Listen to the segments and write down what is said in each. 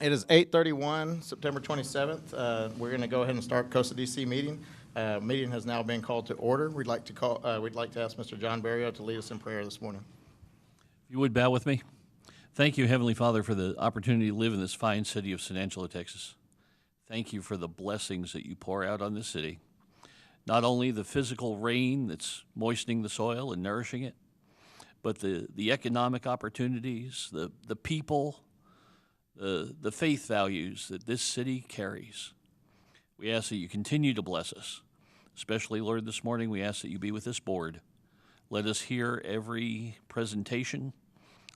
It is 8:31, September 27th. We're going to go ahead and start Costa DC meeting. Meeting has now been called to order. We'd like to ask Mr. John Berrio to lead us in prayer this morning. If you would bow with me. Thank you, Heavenly Father, for the opportunity to live in this fine city of San Angelo, Texas. Thank you for the blessings that you pour out on this city. Not only the physical rain that's moistening the soil and nourishing it, but the economic opportunities, the people, the faith values that this city carries. We ask that you continue to bless us. Especially, Lord, this morning we ask that you be with this board. Let us hear every presentation.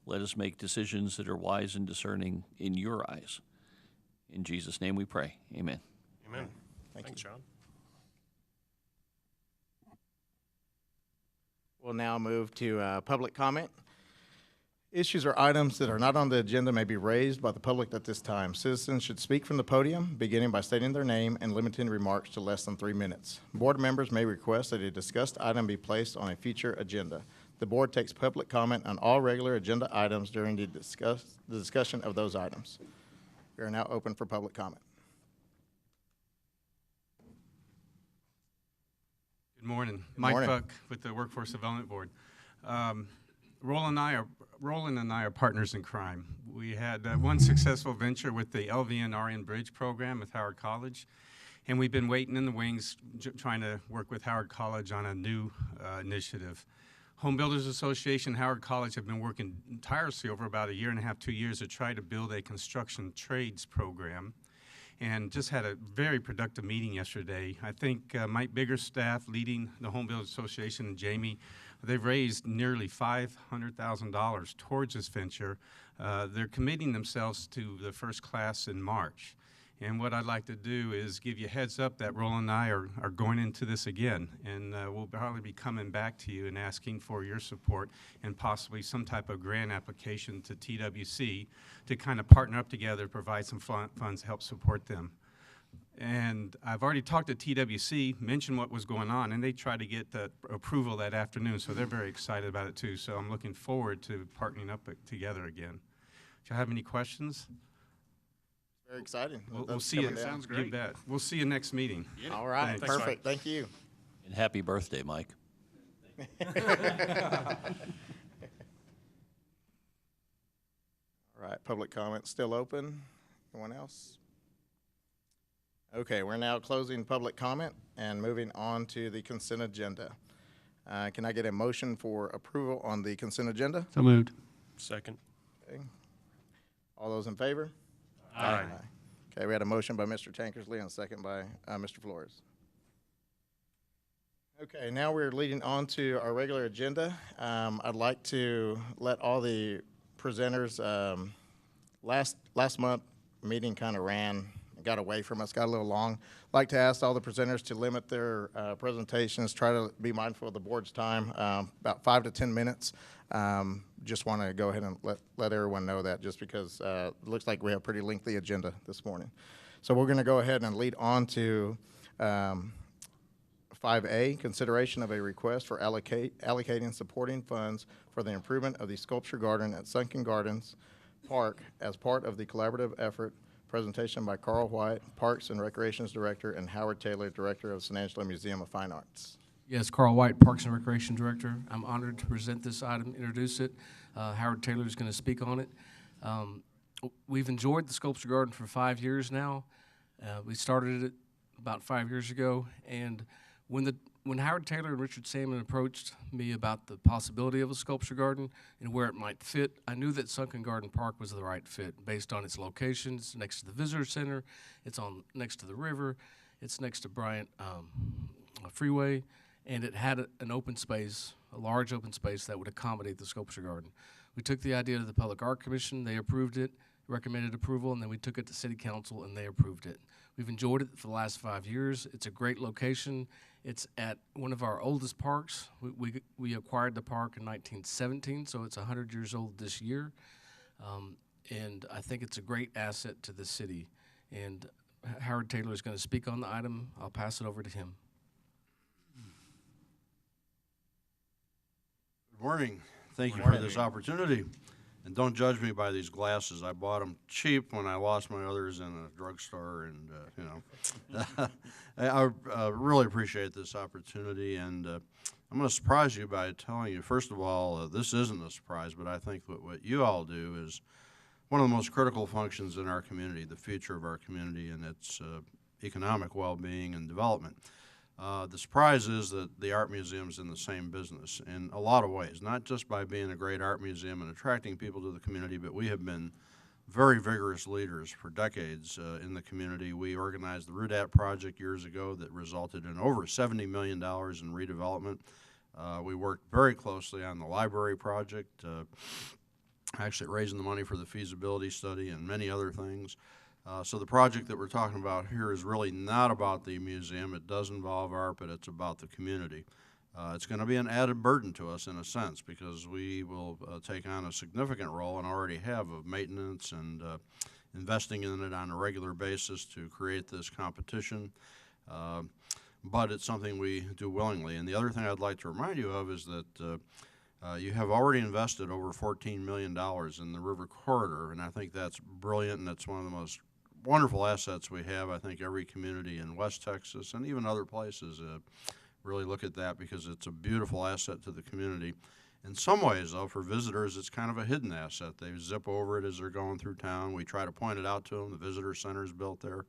Let us make decisions that are wise and discerning in your eyes. In Jesus' name we pray. Amen. Amen. Thanks, John. We'll now move to public comment. Issues or items that are not on the agenda may be raised by the public at this time. Citizens should speak from the podium, beginning by stating their name and limiting remarks to less than 3 minutes. Board members may request that a discussed item be placed on a future agenda. The board takes public comment on all regular agenda items during the discussion of those items. We are now open for public comment. Good morning. Good Mike morning. Buck with the Workforce Development Board. Roland and I are partners in crime. We had one successful venture with the LVN RN Bridge program with Howard College, and we've been waiting in the wings trying to work with Howard College on a new initiative. Home Builders Association, Howard College have been working tirelessly over about 1.5 years, 2 years to try to build a construction trades program, and just had a very productive meeting yesterday. I think Mike Biggerstaff leading the Home Builders Association and Jamie, they've raised nearly $500,000 towards this venture. They're committing themselves to the first class in March. And what I'd like to do is give you a heads up that Roland and I are going into this again, and we'll probably be coming back to you and asking for your support and possibly some type of grant application to TWC to kind of partner up together, provide some funds to help support them. And I've already talked to TWC, mentioned what was going on, and they tried to get the approval that afternoon, so they're very excited about it too. So I'm looking forward to partnering up together again. Do you have any questions? Very exciting. We'll see you. Sounds great. You bet. We'll see you next meeting. All right, Thanks. perfect. Thank you. And happy birthday, Mike. All right, public comment still open. Anyone else? Okay, we're now closing public comment and moving on to the consent agenda. Can I get a motion for approval on the consent agenda? So moved. Second. Okay. All those in favor? Aye. Okay, we had a motion by Mr. Tankersley and a second by Mr. Flores. Okay, now we're leading on to our regular agenda. I'd like to let all the presenters, last month meeting kind of got away from us, got a little long. I'd like to ask all the presenters to limit their presentations, try to be mindful of the board's time, about 5 to 10 minutes. Just want to go ahead and let everyone know that, just because it looks like we have a pretty lengthy agenda this morning. So we're going to go ahead and lead on to 5A, consideration of a request for allocating supporting funds for the improvement of the sculpture garden at Sunken Gardens Park as part of the collaborative effort. Presentation by Carl White, Parks and Recreations Director, and Howard Taylor, Director of San Angelo Museum of Fine Arts. Yes, Carl White, Parks and Recreation Director. I'm honored to present this item, introduce it. Howard Taylor is going to speak on it. We've enjoyed the Sculpture Garden for 5 years now. We started it about 5 years ago, and when Howard Taylor and Richard Salmon approached me about the possibility of a sculpture garden and where it might fit, I knew that Sunken Garden Park was the right fit based on its location. It's next to the visitor center, it's next to the river, it's next to Bryant Freeway, and it had an open space, a large open space that would accommodate the sculpture garden. We took the idea to the Public Art Commission, they approved it, recommended approval, and then we took it to City Council and they approved it. We've enjoyed it for the last 5 years. It's a great location. It's at one of our oldest parks. We acquired the park in 1917, so it's 100 years old this year. And I think it's a great asset to the city. And Howard Taylor is going to speak on the item. I'll pass it over to him. Good morning. Thank you Good for this opportunity. And don't judge me by these glasses. I bought them cheap when I lost my others in a drugstore, and I really appreciate this opportunity. And I'm going to surprise you by telling you, first of all, this isn't a surprise, but I think that what you all do is one of the most critical functions in our community, the future of our community and its economic well-being and development. The surprise is that the art museum's in the same business in a lot of ways, not just by being a great art museum and attracting people to the community, but we have been very vigorous leaders for decades in the community. We organized the Rudat project years ago that resulted in over $70 million in redevelopment. We worked very closely on the library project, actually raising the money for the feasibility study and many other things. So the project that we're talking about here is really not about the museum. It does involve art, but it's about the community. It's going to be an added burden to us in a sense because we will take on a significant role and already have of maintenance and investing in it on a regular basis to create this competition. But it's something we do willingly. And the other thing I'd like to remind you of is that you have already invested over $14 million in the river corridor, and I think that's brilliant, and it's one of the most wonderful assets we have. I think every community in West Texas and even other places really look at that because it's a beautiful asset to the community. In some ways, though, for visitors, it's kind of a hidden asset. They zip over it as they're going through town. We try to point it out to them. The visitor center is built there.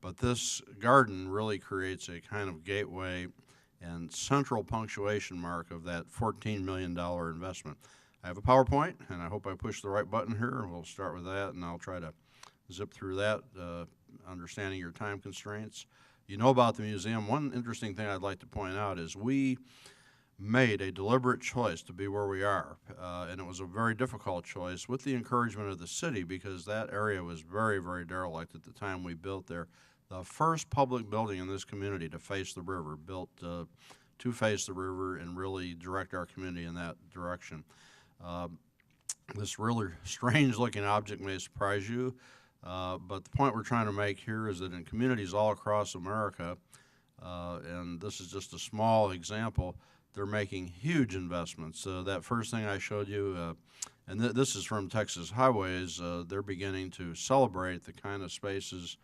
But this garden really creates a kind of gateway and central punctuation mark of that $14 million investment. I have a PowerPoint, and I hope I push the right button here. We'll start with that, and I'll try to zip through that, understanding your time constraints. You know about the museum. One interesting thing I'd like to point out is we made a deliberate choice to be where we are, and it was a very difficult choice with the encouragement of the city because that area was very, very derelict at the time we built there. The first public building in this community to face the river, built to face the river and really direct our community in that direction. This really strange-looking object may surprise you, but the point we're trying to make here is that in communities all across America, and this is just a small example, they're making huge investments. That first thing I showed you, and this is from Texas Highways, they're beginning to celebrate the kind of spaces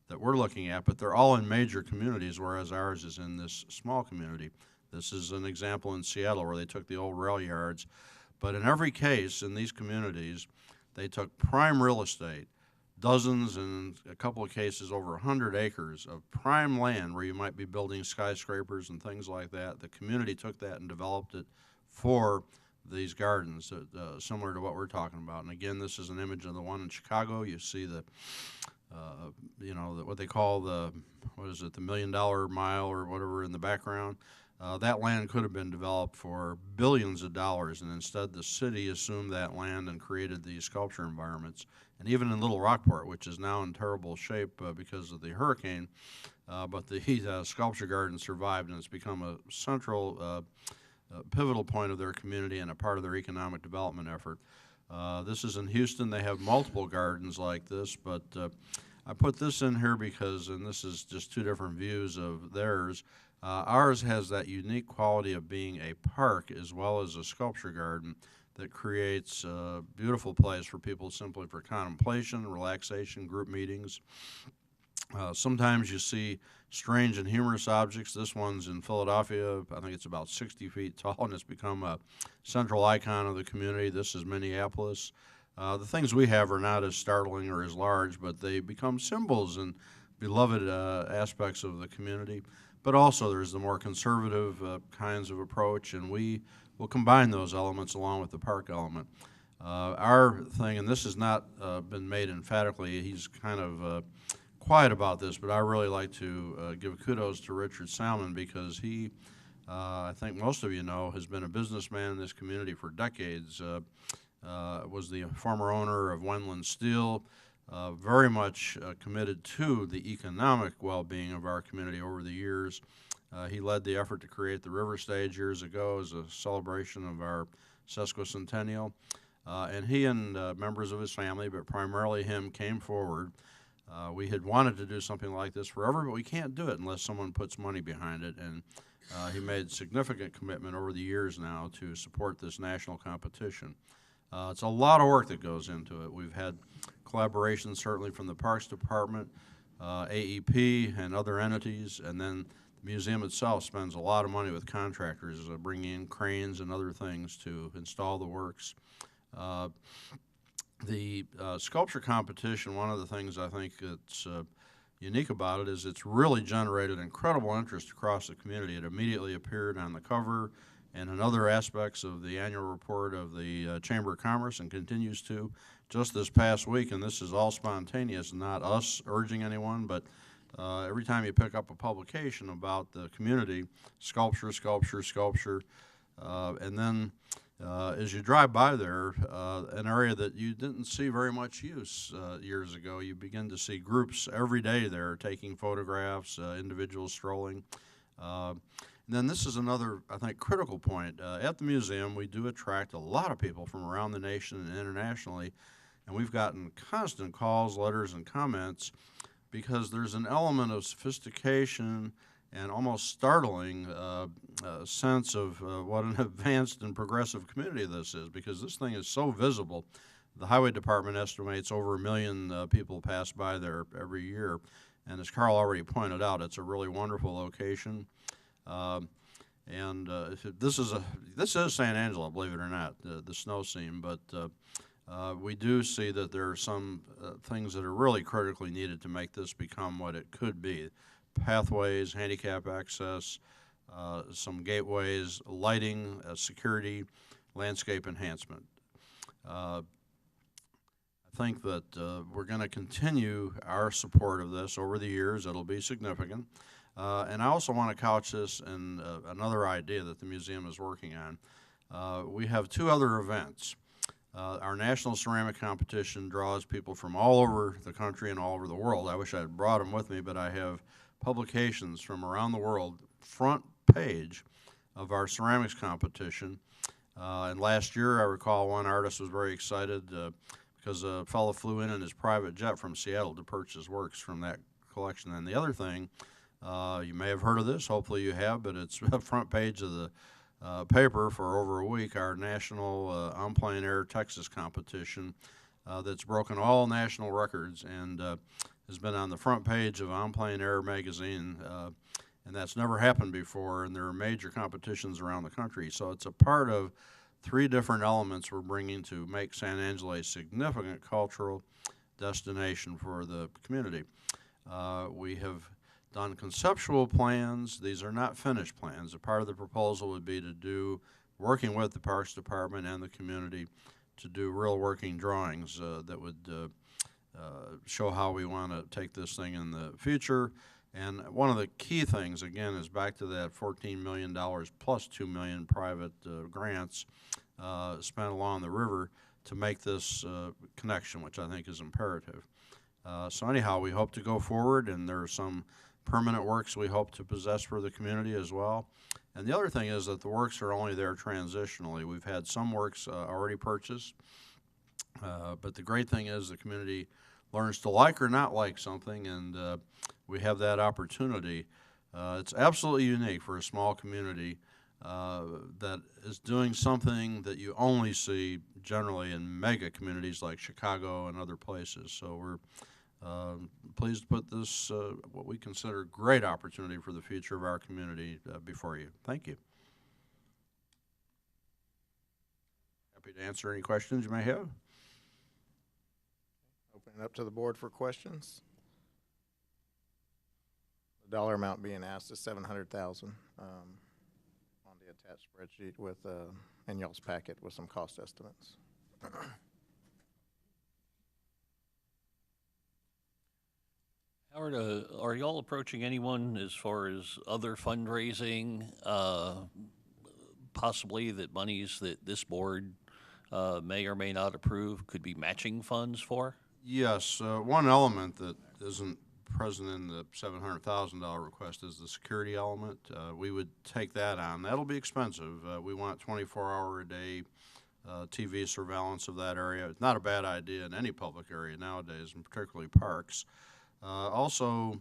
that we're looking at, but they're all in major communities, whereas ours is in this small community. This is an example in Seattle where they took the old rail yards. But in every case in these communities, they took prime real estate, dozens and a couple of cases over 100 acres of prime land where you might be building skyscrapers and things like that. The community took that and developed it for these gardens, similar to what we're talking about. And again, this is an image of the one in Chicago. You see the what they call the $1 million mile or whatever in the background. That land could have been developed for billions of dollars, and instead the city assumed that land and created these sculpture environments. And even in Little Rockport, which is now in terrible shape because of the hurricane, but the sculpture garden survived, and it's become a central, pivotal point of their community and a part of their economic development effort. This is in Houston. They have multiple gardens like this, but I put this in here because, and this is just two different views of theirs, ours has that unique quality of being a park as well as a sculpture garden that creates a beautiful place for people simply for contemplation, relaxation, group meetings. Sometimes you see strange and humorous objects. This one's in Philadelphia. I think it's about 60 feet tall, and it's become a central icon of the community. This is Minneapolis. The things we have are not as startling or as large, but they become symbols and beloved aspects of the community. But also there's the more conservative kinds of approach, and we will combine those elements along with the park element. Our thing, and this has not been made emphatically, he's kind of quiet about this, but I really like to give kudos to Richard Salmon because he, I think most of you know, has been a businessman in this community for decades. Was the former owner of Wendland Steel, very much committed to the economic well-being of our community over the years. He led the effort to create the River Stage years ago as a celebration of our sesquicentennial. And he and members of his family, but primarily him, came forward. We had wanted to do something like this forever, but we can't do it unless someone puts money behind it. And he made significant commitment over the years now to support this national competition. It's a lot of work that goes into it. We've had collaboration certainly from the Parks Department, AEP, and other entities, and then the museum itself spends a lot of money with contractors bringing in cranes and other things to install the works. The sculpture competition, one of the things I think that's unique about it is it's really generated incredible interest across the community. It immediately appeared on the cover and in other aspects of the annual report of the Chamber of Commerce, and continues to just this past week. And this is all spontaneous, not us urging anyone, but every time you pick up a publication about the community, sculpture, sculpture, sculpture, and then as you drive by there, an area that you didn't see very much use years ago, you begin to see groups every day there taking photographs, individuals strolling. And then this is another, I think, critical point. At the museum, we do attract a lot of people from around the nation and internationally, and we've gotten constant calls, letters, and comments because there's an element of sophistication and almost startling sense of what an advanced and progressive community this is, because this thing is so visible. The Highway Department estimates over 1 million people pass by there every year, and as Carl already pointed out, it's a really wonderful location. This is San Angelo, believe it or not, the snow scene, but we do see that there are some things that are really critically needed to make this become what it could be. Pathways, handicap access, some gateways, lighting, security, landscape enhancement. I think that we're going to continue our support of this over the years. It'll be significant. And I also want to couch this in another idea that the museum is working on. We have 2 other events. Our National Ceramic Competition draws people from all over the country and all over the world. I wish I had brought them with me, but I have publications from around the world, front page of our ceramics competition. And last year, I recall one artist was very excited because a fellow flew in his private jet from Seattle to purchase works from that collection. And the other thing, you may have heard of this, hopefully you have, but it's front page of the paper for over a week, our national en plein air Texas competition that's broken all national records and has been on the front page of En Plein Air magazine, and that's never happened before, and there are major competitions around the country. So it's a part of 3 different elements we're bringing to make San Angelo a significant cultural destination for the community. We have done conceptual plans. These are not finished plans. A part of the proposal would be to do, working with the Parks Department and the community, to do real working drawings that would show how we want to take this thing in the future. And one of the key things, again, is back to that $14 million plus $2 million private grants spent along the river to make this connection, which I think is imperative. So anyhow, we hope to go forward, and there are some permanent works we hope to possess for the community as well. And the other thing is that the works are only there transitionally. We've had some works already purchased, but the great thing is the community learns to like or not like something, and we have that opportunity. It's absolutely unique for a small community that is doing something that you only see generally in mega communities like Chicago and other places. So we're pleased to put this, what we consider a great opportunity for the future of our community before you. Thank you. Happy to answer any questions you may have. Open it up to the board for questions. The dollar amount being asked is $700,000 on the attached spreadsheet with in y'all's packet with some cost estimates. Howard, are y'all approaching anyone as far as other fundraising, possibly that monies that this board may or may not approve could be matching funds for? Yes, one element that isn't present in the $700,000 request is the security element. We would take that on. That'll be expensive. We want 24-hour-a-day TV surveillance of that area. It's not a bad idea in any public area nowadays, and particularly parks. Also,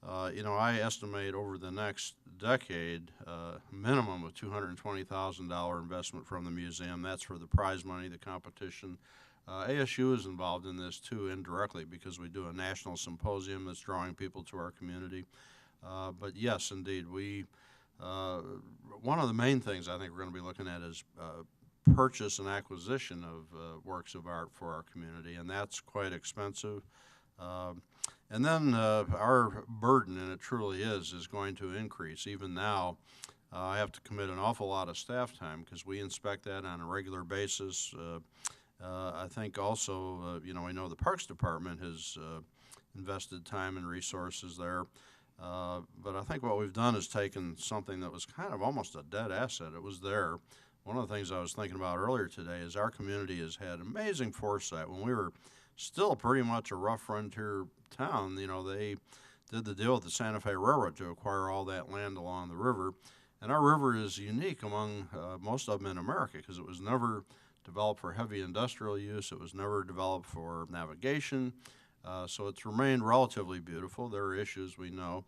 I estimate over the next decade, minimum of $220,000 investment from the museum. That's for the prize money, the competition. ASU is involved in this too, indirectly, because we do a national symposium that's drawing people to our community. But yes, indeed, one of the main things I think we're going to be looking at is purchase and acquisition of works of art for our community, and that's quite expensive. And then our burden, and it truly is going to increase. Even now, I have to commit an awful lot of staff time because we inspect that on a regular basis. I think also, we know the Parks Department has invested time and resources there. But I think what we've done is taken something that was kind of almost a dead asset. It was there. One of the things I was thinking about earlier today is our community has had amazing foresight. When we were still pretty much a rough frontier town, they did the deal with the Santa Fe Railroad to acquire all that land along the river. And our river is unique among most of them in America because it was never developed for heavy industrial use. It was never developed for navigation. So it's remained relatively beautiful. There are issues, we know.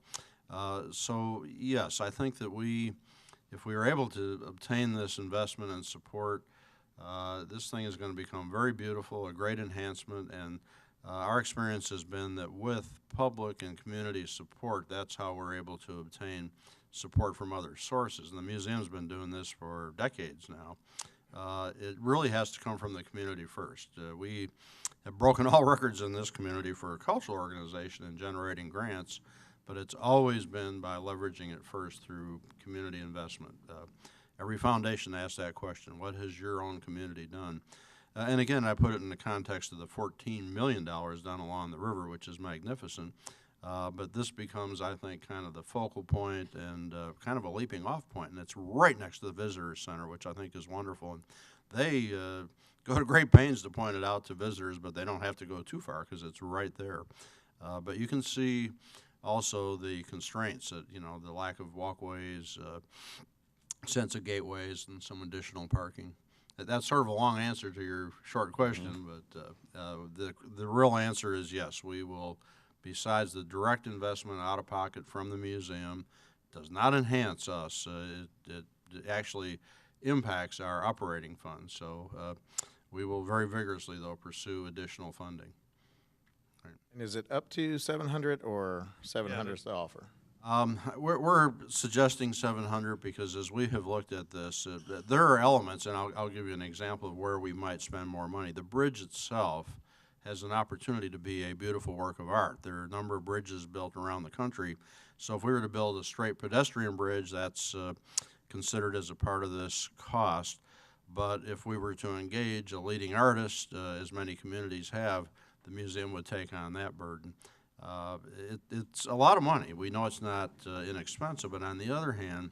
So yes, I think that if we are able to obtain this investment and support, this thing is going to become very beautiful, a great enhancement, and our experience has been that with public and community support, that's how we're able to obtain support from other sources. And the museum's been doing this for decades now. It really has to come from the community first. We have broken all records in this community for a cultural organization in generating grants, but it's always been by leveraging it first through community investment. Every foundation asks that question: what has your own community done? And again, I put it in the context of the $14 million done along the river, which is magnificent. But this becomes, I think, kind of the focal point and kind of a leaping off point. And it's right next to the visitor center, which I think is wonderful. And they go to great pains to point it out to visitors, but they don't have to go too far because it's right there. But you can see also the constraints, that, the lack of walkways, sense of gateways, and some additional parking. That's sort of a long answer to your short question, but the real answer is yes, we will. Besides the direct investment out of pocket from the museum, does not enhance us. It actually impacts our operating funds. So we will very vigorously, though, pursue additional funding. Right. And is it up to 700 or 700 is the offer? We're suggesting 700 because as we have looked at this, there are elements, and I'll give you an example of where we might spend more money. The bridge itself has an opportunity to be a beautiful work of art. There are a number of bridges built around the country. So if we were to build a straight pedestrian bridge, that's considered as a part of this cost. But if we were to engage a leading artist, as many communities have, the museum would take on that burden. It's a lot of money. We know it's not inexpensive, but on the other hand,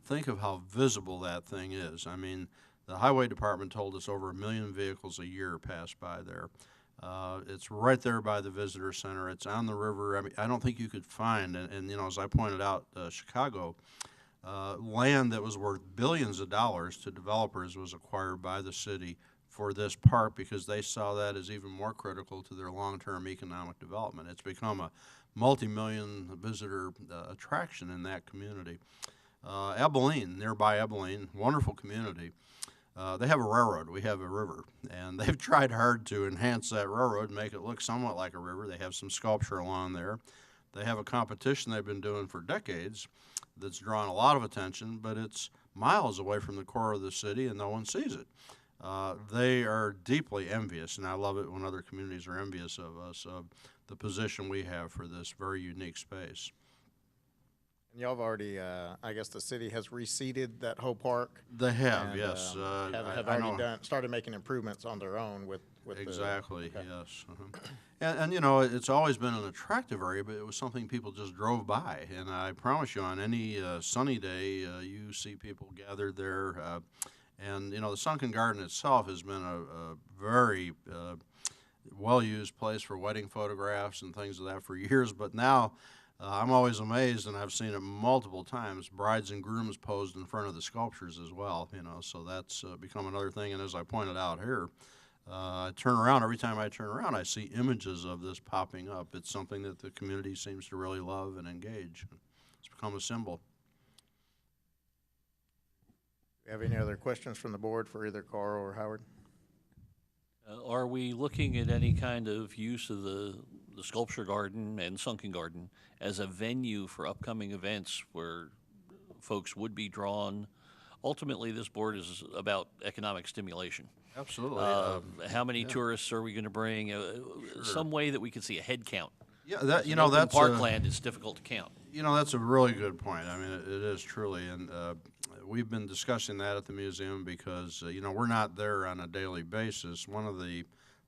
think of how visible that thing is. I mean, the highway department told us over 1 million vehicles a year pass by there. It's right there by the visitor center. It's on the river. I mean, I don't think you could find, and as I pointed out, Chicago, land that was worth billions of dollars to developers was acquired by the city for this park because they saw that as even more critical to their long-term economic development. It's become a multi-million visitor attraction in that community. Abilene, nearby Abilene, wonderful community. They have a railroad. We have a river. And they've tried hard to enhance that railroad and make it look somewhat like a river. They have some sculpture along there. They have a competition they've been doing for decades that's drawn a lot of attention, but it's miles away from the core of the city and no one sees it. They are deeply envious, and I love it when other communities are envious of us, of the position we have for this very unique space. And y'all have already, I guess the city has reseeded that whole park. They have, and, yes. Have I already know. started making improvements on their own with Exactly, okay. yes. And it's always been an attractive area, but it was something people just drove by. And I promise you, on any sunny day, you see people gathered there. And the Sunken Garden itself has been a very well-used place for wedding photographs and things of that for years. But now I'm always amazed, and I've seen it multiple times, brides and grooms posed in front of the sculptures as well. So that's become another thing. And as I pointed out here, I turn around, every time I turn around, I see images of this popping up. It's something that the community seems to really love and engage. It's become a symbol. Do you have any other questions from the board for either Carl or Howard? Are we looking at any kind of use of the sculpture garden and sunken garden as a venue for upcoming events where folks would be drawn? Ultimately, this board is about economic stimulation. Absolutely. How many tourists are we going to bring? Some way that we can see a head count. Yeah, that, In open that's parkland, it's difficult to count. that's a really good point. I mean, it is truly, and we've been discussing that at the museum because, we're not there on a daily basis. One of the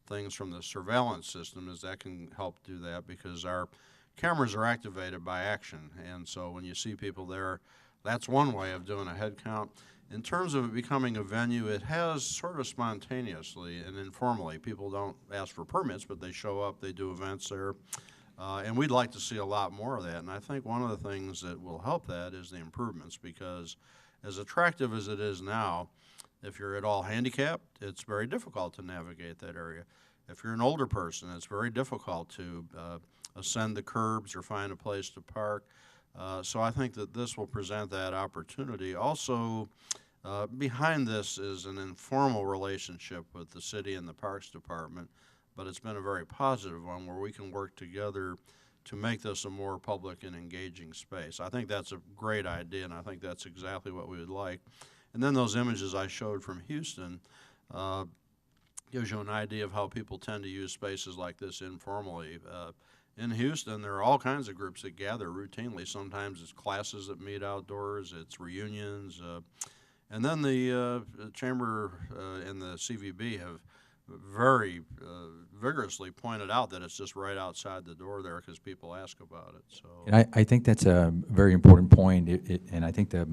things from the surveillance system is that can help do that because our cameras are activated by action, and so when you see people there, that's one way of doing a head count. In terms of it becoming a venue, it has sort of spontaneously and informally. People don't ask for permits, but they show up, they do events there. And we'd like to see a lot more of that. And I think one of the things that will help that is the improvements, because as attractive as it is now, if you're at all handicapped, it's very difficult to navigate that area. If you're an older person, it's very difficult to ascend the curbs or find a place to park. So I think that this will present that opportunity. Also, behind this is an informal relationship with the city and the Parks Department, but it's been a very positive one where we can work together to make this a more public and engaging space. I think that's a great idea, and I think that's exactly what we would like. And then those images I showed from Houston gives you an idea of how people tend to use spaces like this informally. In Houston, there are all kinds of groups that gather routinely. Sometimes it's classes that meet outdoors, it's reunions, and then the Chamber and the CVB have very vigorously pointed out that it's just right outside the door there because people ask about it. So, And I think that's a very important point, and I think the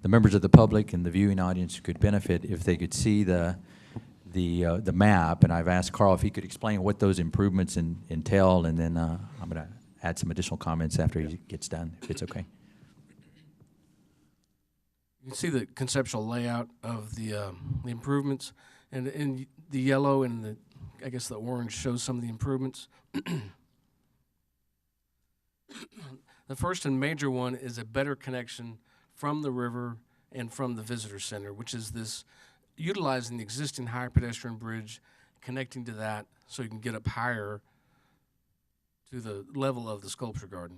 members of the public and the viewing audience could benefit if they could see the map. And I've asked Carl if he could explain what those improvements entail, and then I'm going to add some additional comments after he gets done, if it's okay. You can see the conceptual layout of the improvements, and in the yellow and I guess the orange shows some of the improvements. The first and major one is a better connection from the river and from the visitor center, which is this utilizing the existing high pedestrian bridge, connecting to that so you can get up higher to the level of the sculpture garden.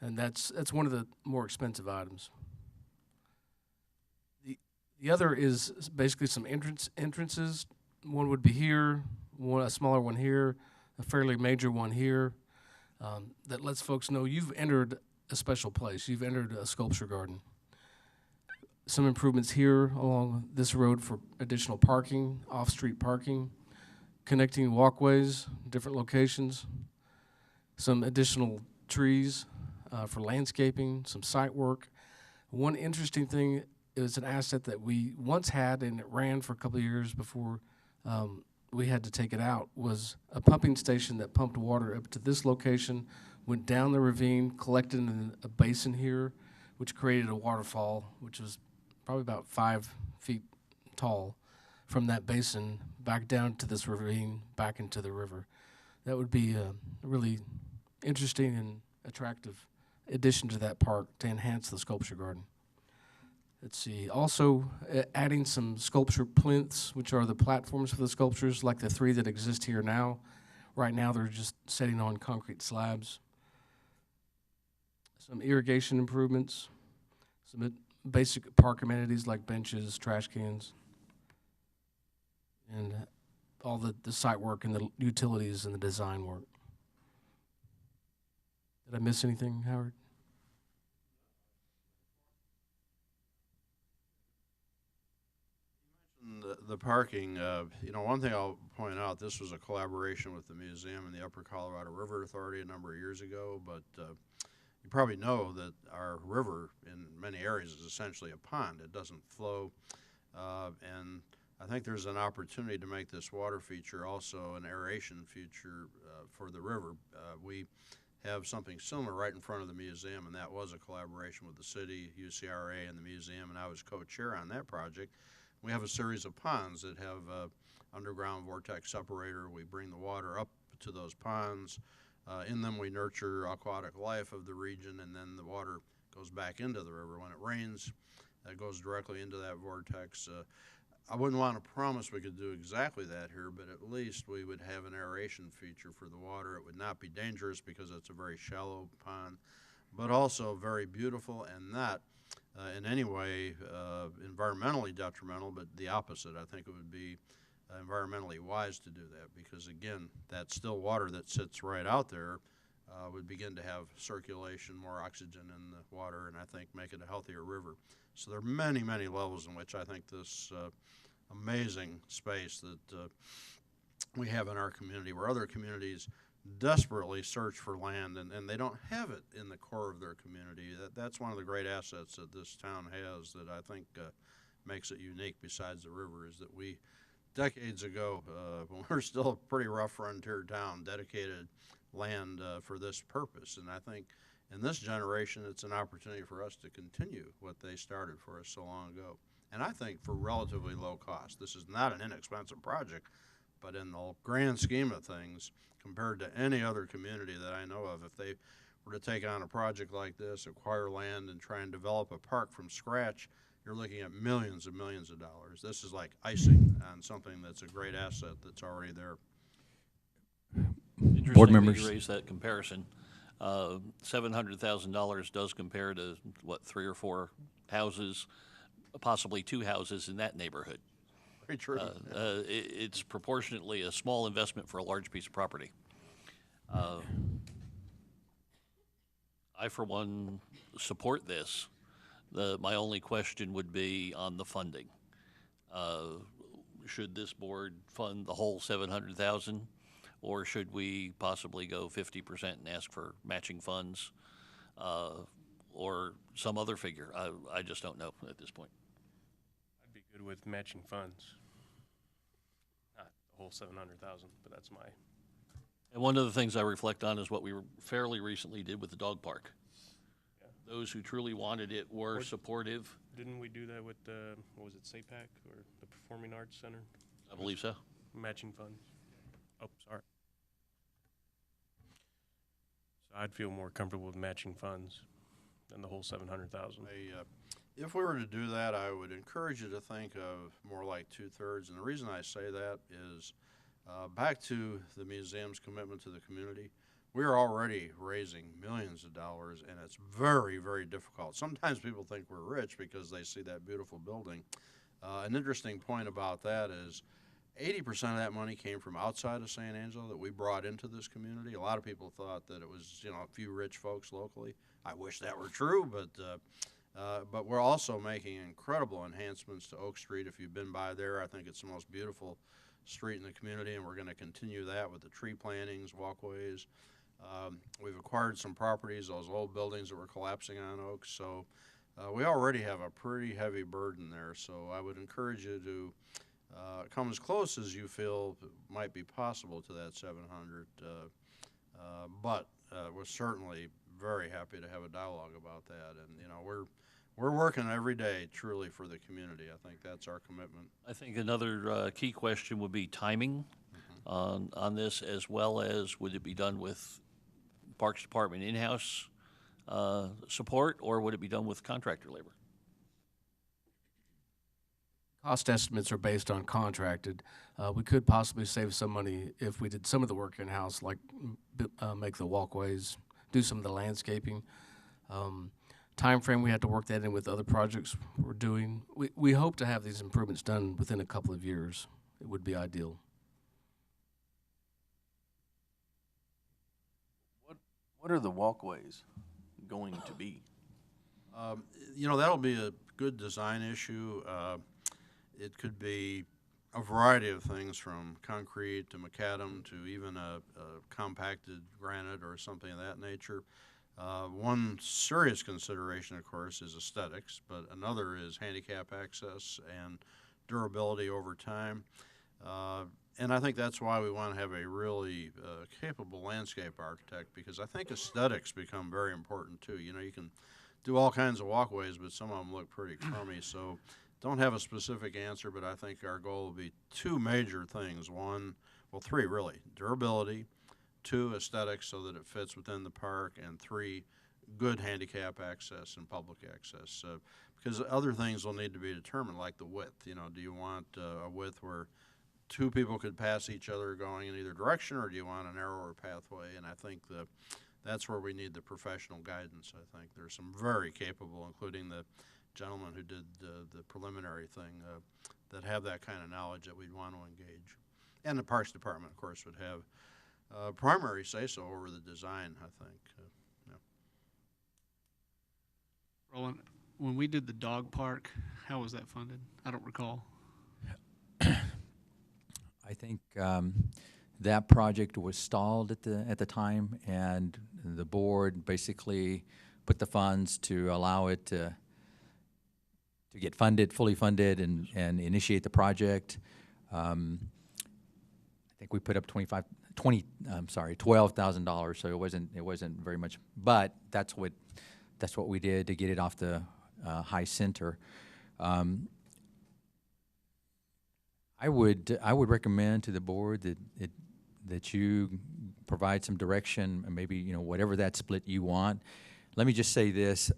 And that's one of the more expensive items. The other is basically some entrances. One would be here, a smaller one here, a fairly major one here, that lets folks know you've entered a special place. You've entered a sculpture garden. Some improvements here along this road for additional parking, off-street parking, connecting walkways, different locations, some additional trees for landscaping, some site work. One interesting thing, it was an asset that we once had and it ran for a couple of years before we had to take it out, was a pumping station that pumped water up to this location, went down the ravine, collected in a basin here, which created a waterfall, which was probably about 5 feet tall, from that basin back down to this ravine, back into the river. That would be a really interesting and attractive addition to that park to enhance the sculpture garden. Let's see, also adding some sculpture plinths, which are the platforms for the sculptures, like the 3 that exist here now. Right now, they're just setting on concrete slabs. Some irrigation improvements, some basic park amenities like benches, trash cans, and all the site work and the utilities and the design work. Did I miss anything, Howard? the parking, one thing I'll point out, this was a collaboration with the museum and the Upper Colorado River Authority a number of years ago, but you probably know that our river in many areas is essentially a pond. It doesn't flow, and I think there's an opportunity to make this water feature also an aeration feature for the river. We have something similar right in front of the museum, and that was a collaboration with the city, UCRA, and the museum, and I was co-chair on that project. We have a series of ponds that have underground vortex separator. We bring the water up to those ponds. In them we nurture aquatic life of the region, and then the water goes back into the river. When it rains, it goes directly into that vortex. I wouldn't want to promise we could do exactly that here, but at least we would have an aeration feature for the water. It would not be dangerous because it's a very shallow pond, but also very beautiful and not in any way environmentally detrimental, but the opposite. I think it would be environmentally wise to do that because, again, that still water that sits right out there would begin to have circulation, more oxygen in the water, and I think make it a healthier river. So there are many, many levels in which I think this amazing space that we have in our community, where other communities desperately search for land and they don't have it in the core of their community. That's one of the great assets that this town has that I think makes it unique besides the river, is that we, decades ago, when we were still a pretty rough frontier town, dedicated land for this purpose. And I think in this generation, it's an opportunity for us to continue what they started for us so long ago. And I think for relatively low cost. This is not an inexpensive project, but in the grand scheme of things, compared to any other community that I know of, if they were to take on a project like this, acquire land and try and develop a park from scratch, you're looking at millions and millions of dollars. This is like icing on something that's a great asset that's already there. Interesting Board that members. you raised that comparison. $700,000 does compare to, what, 3 or 4 houses, possibly 2 houses in that neighborhood. Very true. It's proportionately a small investment for a large piece of property. I, for one, support this. My only question would be on the funding. Should this board fund the whole $700,000, or should we possibly go 50% and ask for matching funds, or some other figure? I just don't know at this point. I'd be good with matching funds. Not the whole 700,000, but that's my. And one of the things I reflect on is what we fairly recently did with the dog park. Yeah. Those who truly wanted it were supportive. Didn't we do that with what was it, SAPAC or the Performing Arts Center? I believe so. Matching funds. Oh, sorry. So I'd feel more comfortable with matching funds than the whole 700,000. If we were to do that, I would encourage you to think of more like 2/3. And the reason I say that is back to the museum's commitment to the community. We're already raising millions of dollars, and it's very, very difficult. Sometimes people think we're rich because they see that beautiful building. An interesting point about that is 80% of that money came from outside of San Angelo that we brought into this community. A lot of people thought that it was, a few rich folks locally. I wish that were true, but we're also making incredible enhancements to Oak Street. If you've been by there, I think it's the most beautiful street in the community, and we're going to continue that with the tree plantings, walkways. We've acquired some properties, those old buildings that were collapsing on Oak, so we already have a pretty heavy burden there. So I would encourage you to come as close as you feel might be possible to that 700, but we're certainly very happy to have a dialogue about that. And we're working every day truly for the community. I think that's our commitment. I think another key question would be timing on this, as well as would it be done with Parks Department in-house support, or would it be done with contractor labor? Cost estimates are based on contracted. We could possibly save some money if we did some of the work in-house, like make the walkways, do some of the landscaping. Time frame, we had to work that in with other projects we're doing. We hope to have these improvements done within a couple of years. It would be ideal. What are the walkways going to be? That'll be a good design issue. It could be a variety of things, from concrete to macadam to even a compacted granite or something of that nature. One serious consideration, of course, is aesthetics, but another is handicap access and durability over time. And I think that's why we want to have a really capable landscape architect, because I think aesthetics become very important too. You can do all kinds of walkways, but some of them look pretty crummy. So don't have a specific answer, but I think our goal will be two major things. One, well, three really: durability, two, aesthetics so that it fits within the park, and three, good handicap access and public access. Because other things will need to be determined, like the width. You know, do you want a width where two people could pass each other going in either direction, or do you want a narrower pathway? And I think that's where we need the professional guidance. I think there's some very capable, including the gentleman who did the preliminary thing, that have that kind of knowledge that we'd want to engage. And the Parks Department, of course, would have primary say-so over the design, I think. Yeah. Roland, when we did the dog park, how was that funded? I don't recall. I think that project was stalled at the time, and the board basically put the funds to allow it to get funded, fully funded, and initiate the project. I think we put up $12,000, so it wasn't very much, but that's what we did to get it off the high center. I would recommend to the board that you provide some direction, and maybe, you know, whatever that split you want. Let me just say this: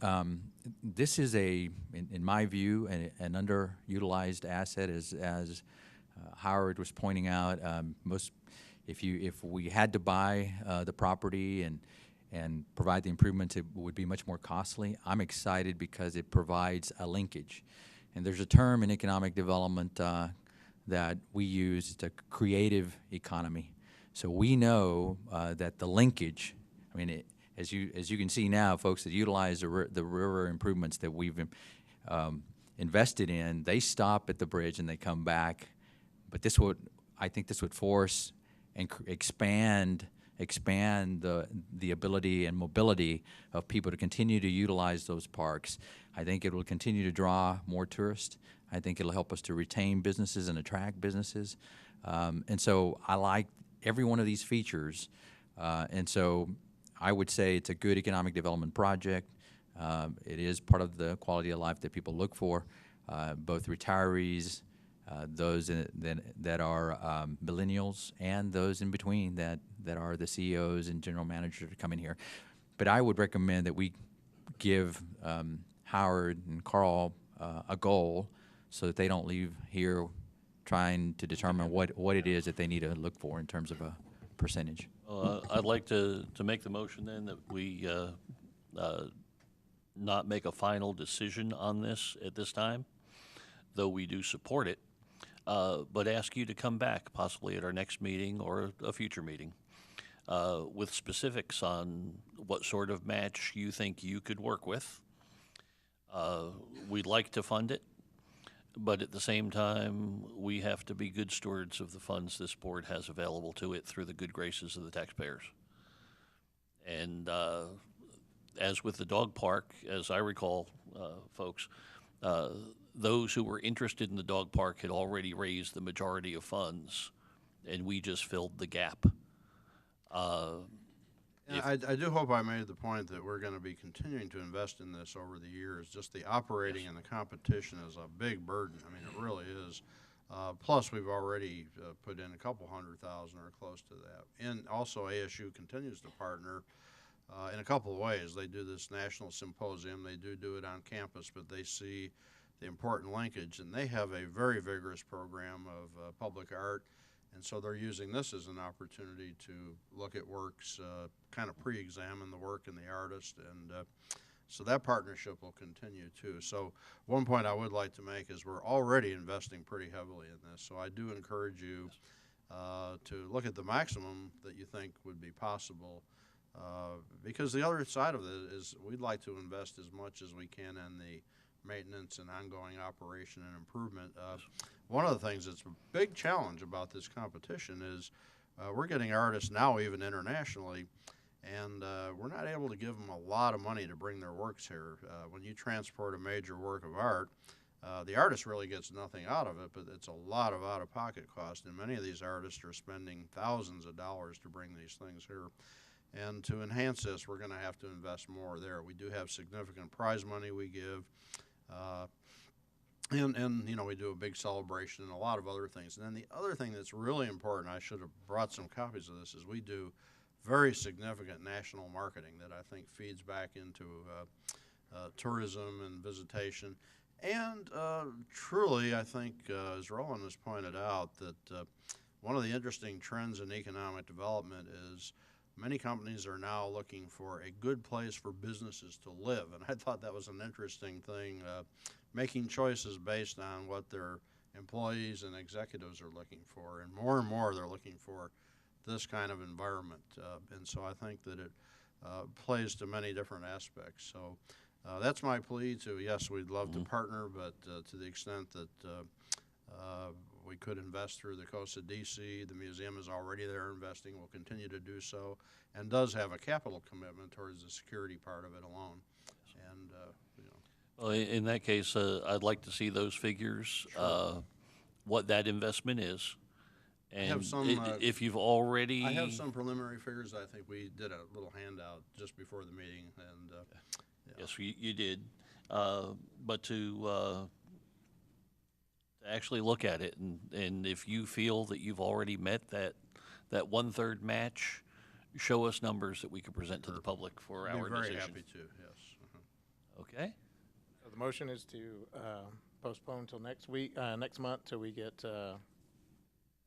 this is in my view, an underutilized asset, as Howard was pointing out. If we had to buy the property and provide the improvements, it would be much more costly. I'm excited because it provides a linkage, and there's a term in economic development that we use. It's a creative economy. So we know that the linkage, I mean, as you can see now, folks that utilize the river improvements that we've invested in, they stop at the bridge and they come back. But I think this would force and expand the ability and mobility of people to continue to utilize those parks. I think it will continue to draw more tourists. I think it'll help us to retain businesses and attract businesses. And so I like every one of these features. And so I would say it's a good economic development project. It is part of the quality of life that people look for, both retirees, those that are millennials, and those in between that are the CEOs and general managers that come in here. But I would recommend that we give Howard and Carl a goal so that they don't leave here trying to determine what it is that they need to look for in terms of a percentage. I'd like to make the motion then that we not make a final decision on this at this time, though we do support it, but ask you to come back possibly at our next meeting or a future meeting with specifics on what sort of match you think you could work with. We'd like to fund it, but at the same time, we have to be good stewards of the funds this board has available to it through the good graces of the taxpayers. And as with the dog park, as I recall, folks, those who were interested in the dog park had already raised the majority of funds, and we just filled the gap. I do hope I made the point that we're going to be continuing to invest in this over the years. Just the operating and the competition is a big burden. I mean, it really is. Plus, we've already put in a couple $100,000 or close to that. And also, ASU continues to partner in a couple of ways. They do this national symposium. They do it on campus, but they see the important linkage, and they have a very vigorous program of public art. And so they're using this as an opportunity to look at works, kind of pre-examine the work and the artist, and so that partnership will continue too. So one point I would like to make is we're already investing pretty heavily in this, so I do encourage you to look at the maximum that you think would be possible, because the other side of it is we'd like to invest as much as we can in the maintenance and ongoing operation and improvement. One of the things that's a big challenge about this competition is we're getting artists now, even internationally, and we're not able to give them a lot of money to bring their works here. When you transport a major work of art, the artist really gets nothing out of it, but it's a lot of out-of-pocket cost, and many of these artists are spending thousands of dollars to bring these things here. And to enhance this, we're going to have to invest more there. We do have significant prize money we give. And you know, we do a big celebration and a lot of other things. And then the other thing that's really important, I should have brought some copies of this, is we do very significant national marketing that I think feeds back into tourism and visitation. And truly, I think, as Roland has pointed out, that one of the interesting trends in economic development is many companies are now looking for a good place for businesses to live. And I thought that was an interesting thing, making choices based on what their employees and executives are looking for. And more they're looking for this kind of environment. And so I think that it plays to many different aspects. So that's my plea to, yes, we'd love to partner, but to the extent that we could invest through the Coast of D.C., the museum is already there investing, will continue to do so, and does have a capital commitment towards the security part of it alone. And, you know. Well, in that case, I'd like to see those figures, what that investment is. And have some, if you've already... I have some preliminary figures. I think we did a little handout just before the meeting. And yeah. Yes, you did. But to actually look at it, and if you feel that you've already met that 1/3 match, show us numbers that we can present to the public for our I'd be very decision. happy to, yes. Okay? So the motion is to postpone till next week, next month, till we get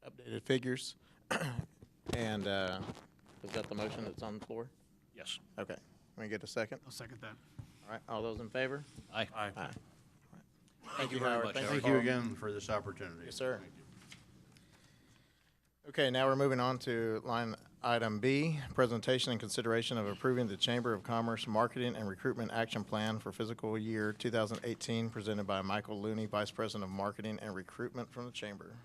updated figures. And is that the motion that's on the floor? Yes. Okay. Can we get a second? I'll second that. All right. All those in favor? Aye. Aye. Thank you very Howard. much, Thank Thank you. you again for this opportunity. Yes, sir. Thank you. Okay, now we're moving on to line item B, presentation and consideration of approving the Chamber of Commerce Marketing and Recruitment Action Plan for fiscal year 2018, presented by Michael Looney, Vice President of Marketing and Recruitment from the Chamber.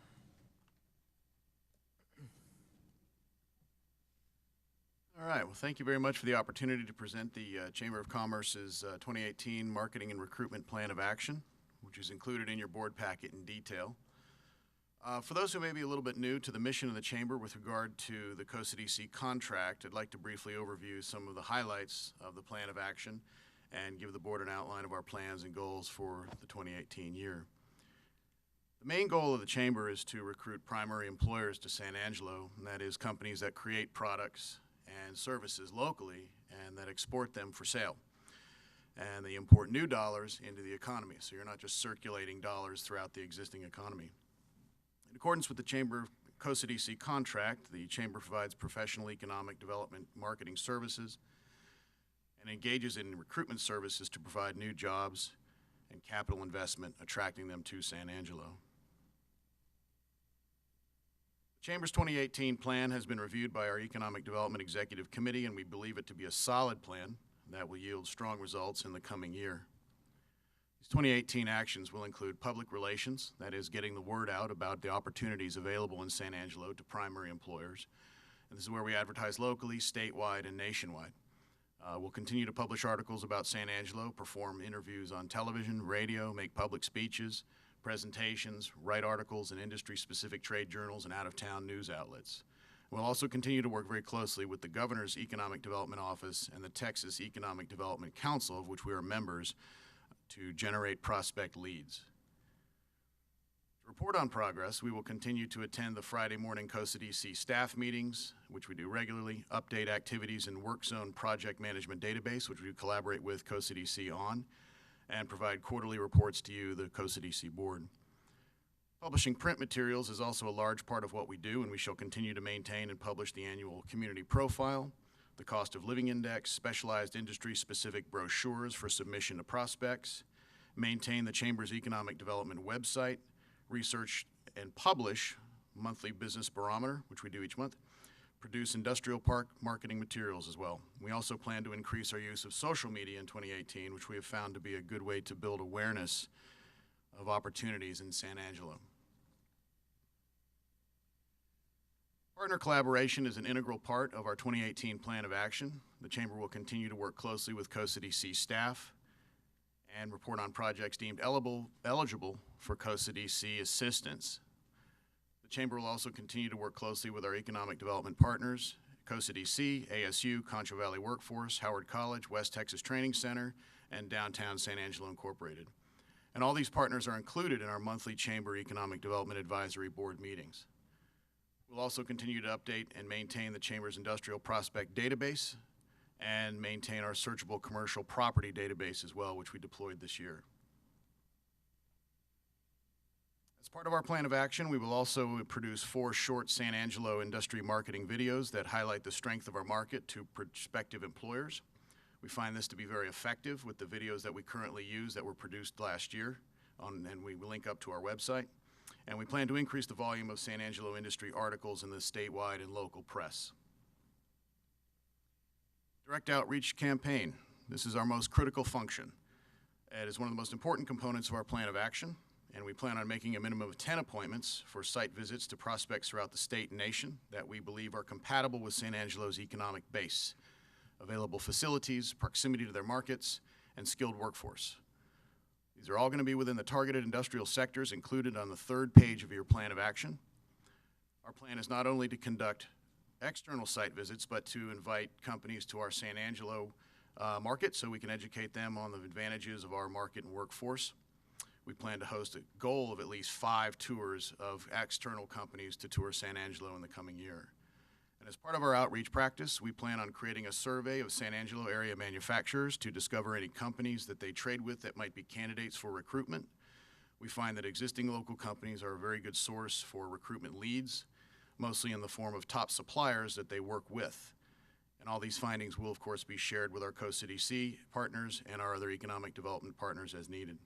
All right, well, thank you very much for the opportunity to present the Chamber of Commerce's 2018 Marketing and Recruitment Plan of Action, which is included in your board packet in detail. For those who may be a little bit new to the mission of the Chamber with regard to the Coast DC contract, I'd like to briefly overview some of the highlights of the plan of action and give the board an outline of our plans and goals for the 2018 year. The main goal of the Chamber is to recruit primary employers to San Angelo, and that is companies that create products and services locally and that export them for sale. And they import new dollars into the economy, so you're not just circulating dollars throughout the existing economy. In accordance with the Chamber Coast DC contract, the Chamber provides professional economic development marketing services and engages in recruitment services to provide new jobs and capital investment, attracting them to San Angelo. The Chamber's 2018 plan has been reviewed by our Economic Development Executive Committee, and we believe it to be a solid plan that will yield strong results in the coming year. These 2018 actions will include public relations, that is, getting the word out about the opportunities available in San Angelo to primary employers. And this is where we advertise locally, statewide, and nationwide. We'll continue to publish articles about San Angelo, perform interviews on television, radio, make public speeches, presentations, write articles in industry-specific trade journals and out-of-town news outlets. We'll also continue to work very closely with the Governor's Economic Development Office and the Texas Economic Development Council, of which we are members, to generate prospect leads. To report on progress, we will continue to attend the Friday morning Coast DC staff meetings, which we do regularly, update activities in Work Zone Project Management Database, which we collaborate with Coast DC on, and provide quarterly reports to you, the Coast DC Board. Publishing print materials is also a large part of what we do, and we shall continue to maintain and publish the annual community profile, the cost of living index, specialized industry-specific brochures for submission to prospects, maintain the Chamber's economic development website, research and publish monthly business barometer, which we do each month, produce industrial park marketing materials as well. We also plan to increase our use of social media in 2018, which we have found to be a good way to build awareness of opportunities in San Angelo. Partner collaboration is an integral part of our 2018 plan of action. The Chamber will continue to work closely with Coast DC staff and report on projects deemed eligible for Coast DC assistance. The Chamber will also continue to work closely with our economic development partners, Coast DC, ASU, Concho Valley Workforce, Howard College, West Texas Training Center, and Downtown San Angelo Incorporated. And all these partners are included in our monthly Chamber Economic Development Advisory Board meetings. We'll also continue to update and maintain the Chamber's industrial prospect database and maintain our searchable commercial property database as well, which we deployed this year. As part of our plan of action, we will also produce 4 short San Angelo industry marketing videos that highlight the strength of our market to prospective employers. We find this to be very effective with the videos that we currently use that were produced last year, and we link up to our website. And we plan to increase the volume of San Angelo industry articles in the statewide and local press. Direct outreach campaign. This is our most critical function. It is one of the most important components of our plan of action, and we plan on making a minimum of 10 appointments for site visits to prospects throughout the state and nation that we believe are compatible with San Angelo's economic base, available facilities, proximity to their markets, and skilled workforce. These are all going to be within the targeted industrial sectors included on the 3rd page of your plan of action. Our plan is not only to conduct external site visits, but to invite companies to our San Angelo market so we can educate them on the advantages of our market and workforce. We plan to host a goal of at least 5 tours of external companies to tour San Angelo in the coming year. And as part of our outreach practice, we plan on creating a survey of San Angelo area manufacturers to discover any companies that they trade with that might be candidates for recruitment. We find that existing local companies are a very good source for recruitment leads, mostly in the form of top suppliers that they work with. And all these findings will, of course, be shared with our Co-CDC partners and our other economic development partners as needed.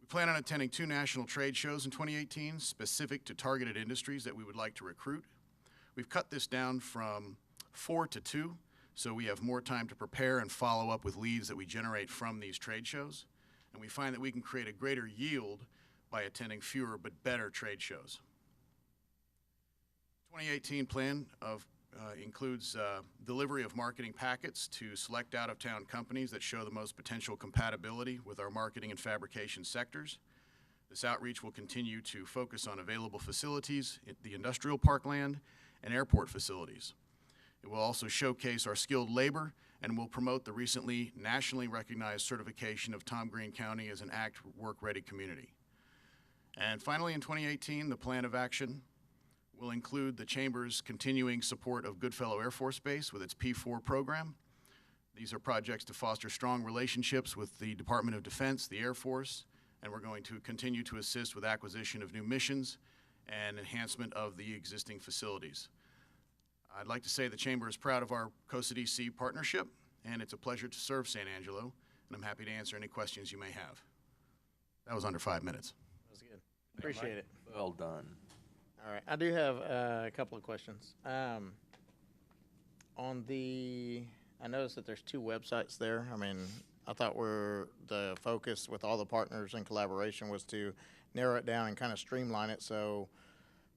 We plan on attending 2 national trade shows in 2018 specific to targeted industries that we would like to recruit. We've cut this down from 4 to 2, so we have more time to prepare and follow up with leads that we generate from these trade shows. And we find that we can create a greater yield by attending fewer but better trade shows. 2018 plan includes delivery of marketing packets to select out-of-town companies that show the most potential compatibility with our marketing and fabrication sectors. This outreach will continue to focus on available facilities, the industrial parkland, and airport facilities. It will also showcase our skilled labor and will promote the recently nationally recognized certification of Tom Green County as an ACT work-ready community. And finally, in 2018, the plan of action will include the Chamber's continuing support of Goodfellow Air Force Base with its P4 program. These are projects to foster strong relationships with the Department of Defense, the Air Force, and we're going to continue to assist with acquisition of new missions and enhancement of the existing facilities. I'd like to say the Chamber is proud of our Co-CDC partnership, and it's a pleasure to serve San Angelo, and I'm happy to answer any questions you may have. That was under 5 minutes. That was good. Appreciate it. Well done. All right, I do have a couple of questions. I noticed that there's 2 websites there. I mean, I thought the focus with all the partners in collaboration was to narrow it down and kind of streamline it so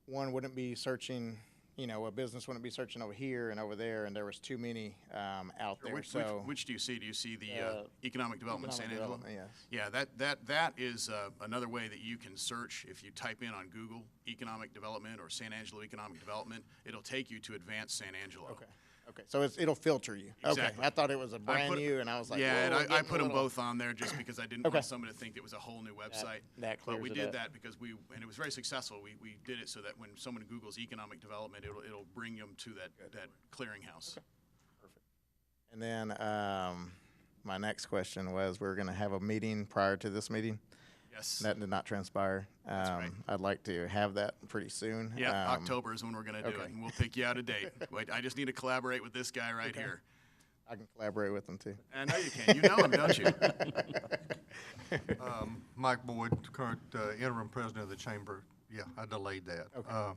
one wouldn't be searching, a business wouldn't be searching over here and over there, and there was too many out there. Which do you see? Do you see the Economic Development San Angelo? Yes. Yeah, that is another way that you can search. If you type in on Google Economic Development or San Angelo Economic Development, it'll take you to Advanced San Angelo. Okay, so it'll filter you. Exactly. Okay, I thought it was a brand new, and I was like, yeah, and whoa, I put them both on there just because I didn't want somebody to think it was a whole new website. That clears but we it did up. that because and it was very successful. We did it so that when someone Googles economic development, it'll bring them to that clearinghouse. Okay. Perfect. And then my next question was, we're going to have a meeting prior to this meeting. Yes. That did not transpire. That's right. I'd like to have that pretty soon. Yeah, October is when we're going to do it, and we'll pick you out a date. Wait, I just need to collaborate with this guy right here. I can collaborate with them too. I know you can. You know him, don't you? Mike Boyd, current interim president of the chamber. Yeah, I delayed that. Okay.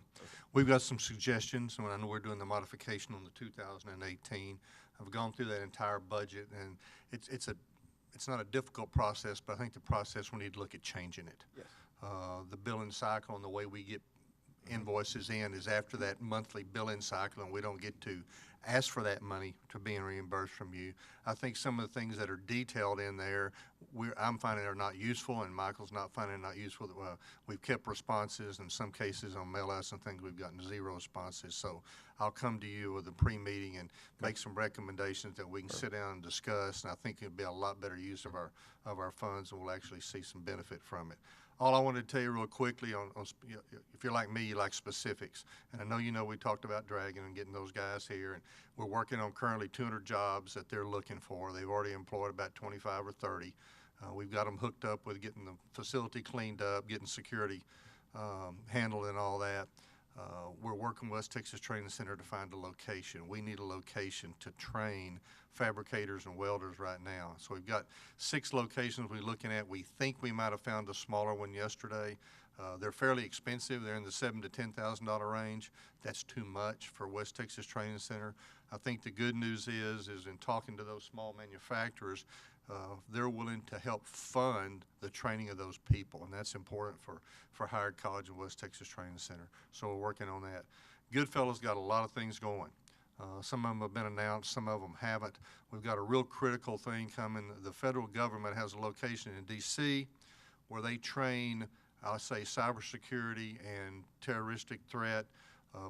We've got some suggestions, and I know we're doing the modification on the 2018. I've gone through that entire budget, and it's not a difficult process, but I think the process, we need to look at changing it. Yes. The billing cycle and the way we get invoices in is after that monthly billing cycle, and we don't get to ask for that money to being reimbursed from you. I think some of the things that are detailed in there, I'm finding are not useful, and Michael's not finding it not useful. We've kept responses. In some cases on mail outs and things, we've gotten 0 responses. So I'll come to you with a pre-meeting and make some recommendations that we can sit down and discuss, and I think it'll be a lot better use of our funds, and we'll actually see some benefit from it. All I wanted to tell you real quickly if you're like me, you like specifics. And I know we talked about Dragon and getting those guys here, and we're working on currently 200 jobs that they're looking for. They've already employed about 25 or 30. We've got them hooked up with getting the facility cleaned up, getting security handled and all that. We're working with West Texas Training Center to find a location. We need a location to train fabricators and welders right now. So we've got 6 locations we're looking at. We think we might have found a smaller one yesterday. They're fairly expensive. They're in the $7,000 to $10,000 range. That's too much for West Texas Training Center. I think the good news is in talking to those small manufacturers, they're willing to help fund the training of those people, and that's important for Howard College and West Texas Training Center. So we're working on that. Goodfellow's got a lot of things going. Some of them have been announced, some of them haven't. We've got a real critical thing coming. The federal government has a location in D.C. where they train, I'll say, cybersecurity and terroristic threat,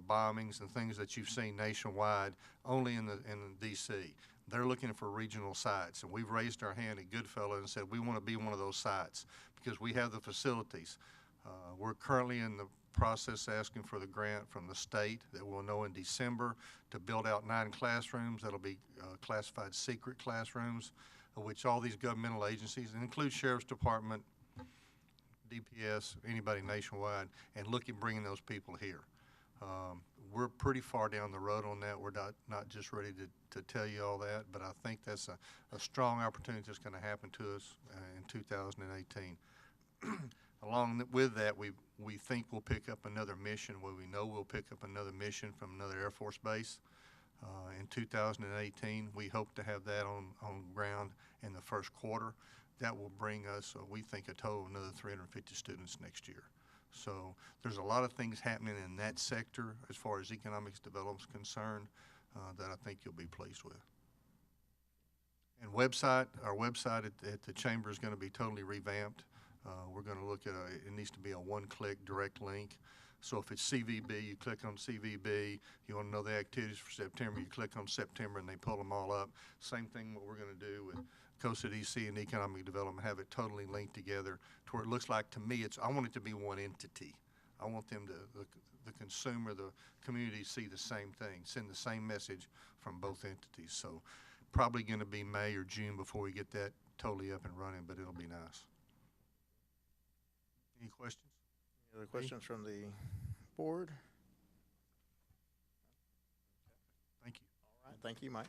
bombings and things that you've seen nationwide, only in D.C. They're looking for regional sites, and we've raised our hand at Goodfellow and said we want to be one of those sites because we have the facilities. We're currently in the process asking for the grant from the state that we'll know in December to build out 9 classrooms. That'll be classified secret classrooms, of which all these governmental agencies, and include Sheriff's Department, DPS, anybody nationwide, and look at bringing those people here. We're pretty far down the road on that. We're not just ready to tell you all that, but I think that's a strong opportunity that's going to happen to us in 2018. Along with that, we think we'll pick up another mission. Well, we know we'll pick up another mission from another Air Force base in 2018. We hope to have that on ground in the first quarter. That will bring us, we think, a total of another 350 students next year. So there's a lot of things happening in that sector as far as economics development is concerned that I think you'll be pleased with. And our website at the chamber is going to be totally revamped. We're going to look at it needs to be a one-click direct link. So if it's CVB, you click on CVB. You want to know the activities for September, you click on September and they pull them all up. Same thing what we're going to do with Coastal DC and economic development, have it totally linked together to where it looks like, to me, I want it to be one entity. I want them the consumer, the community see the same thing, send the same message from both entities. So probably going to be May or June before we get that totally up and running, but it'll be nice. Any questions? Any other questions from the board? Thank you. All right, thank you, Mike.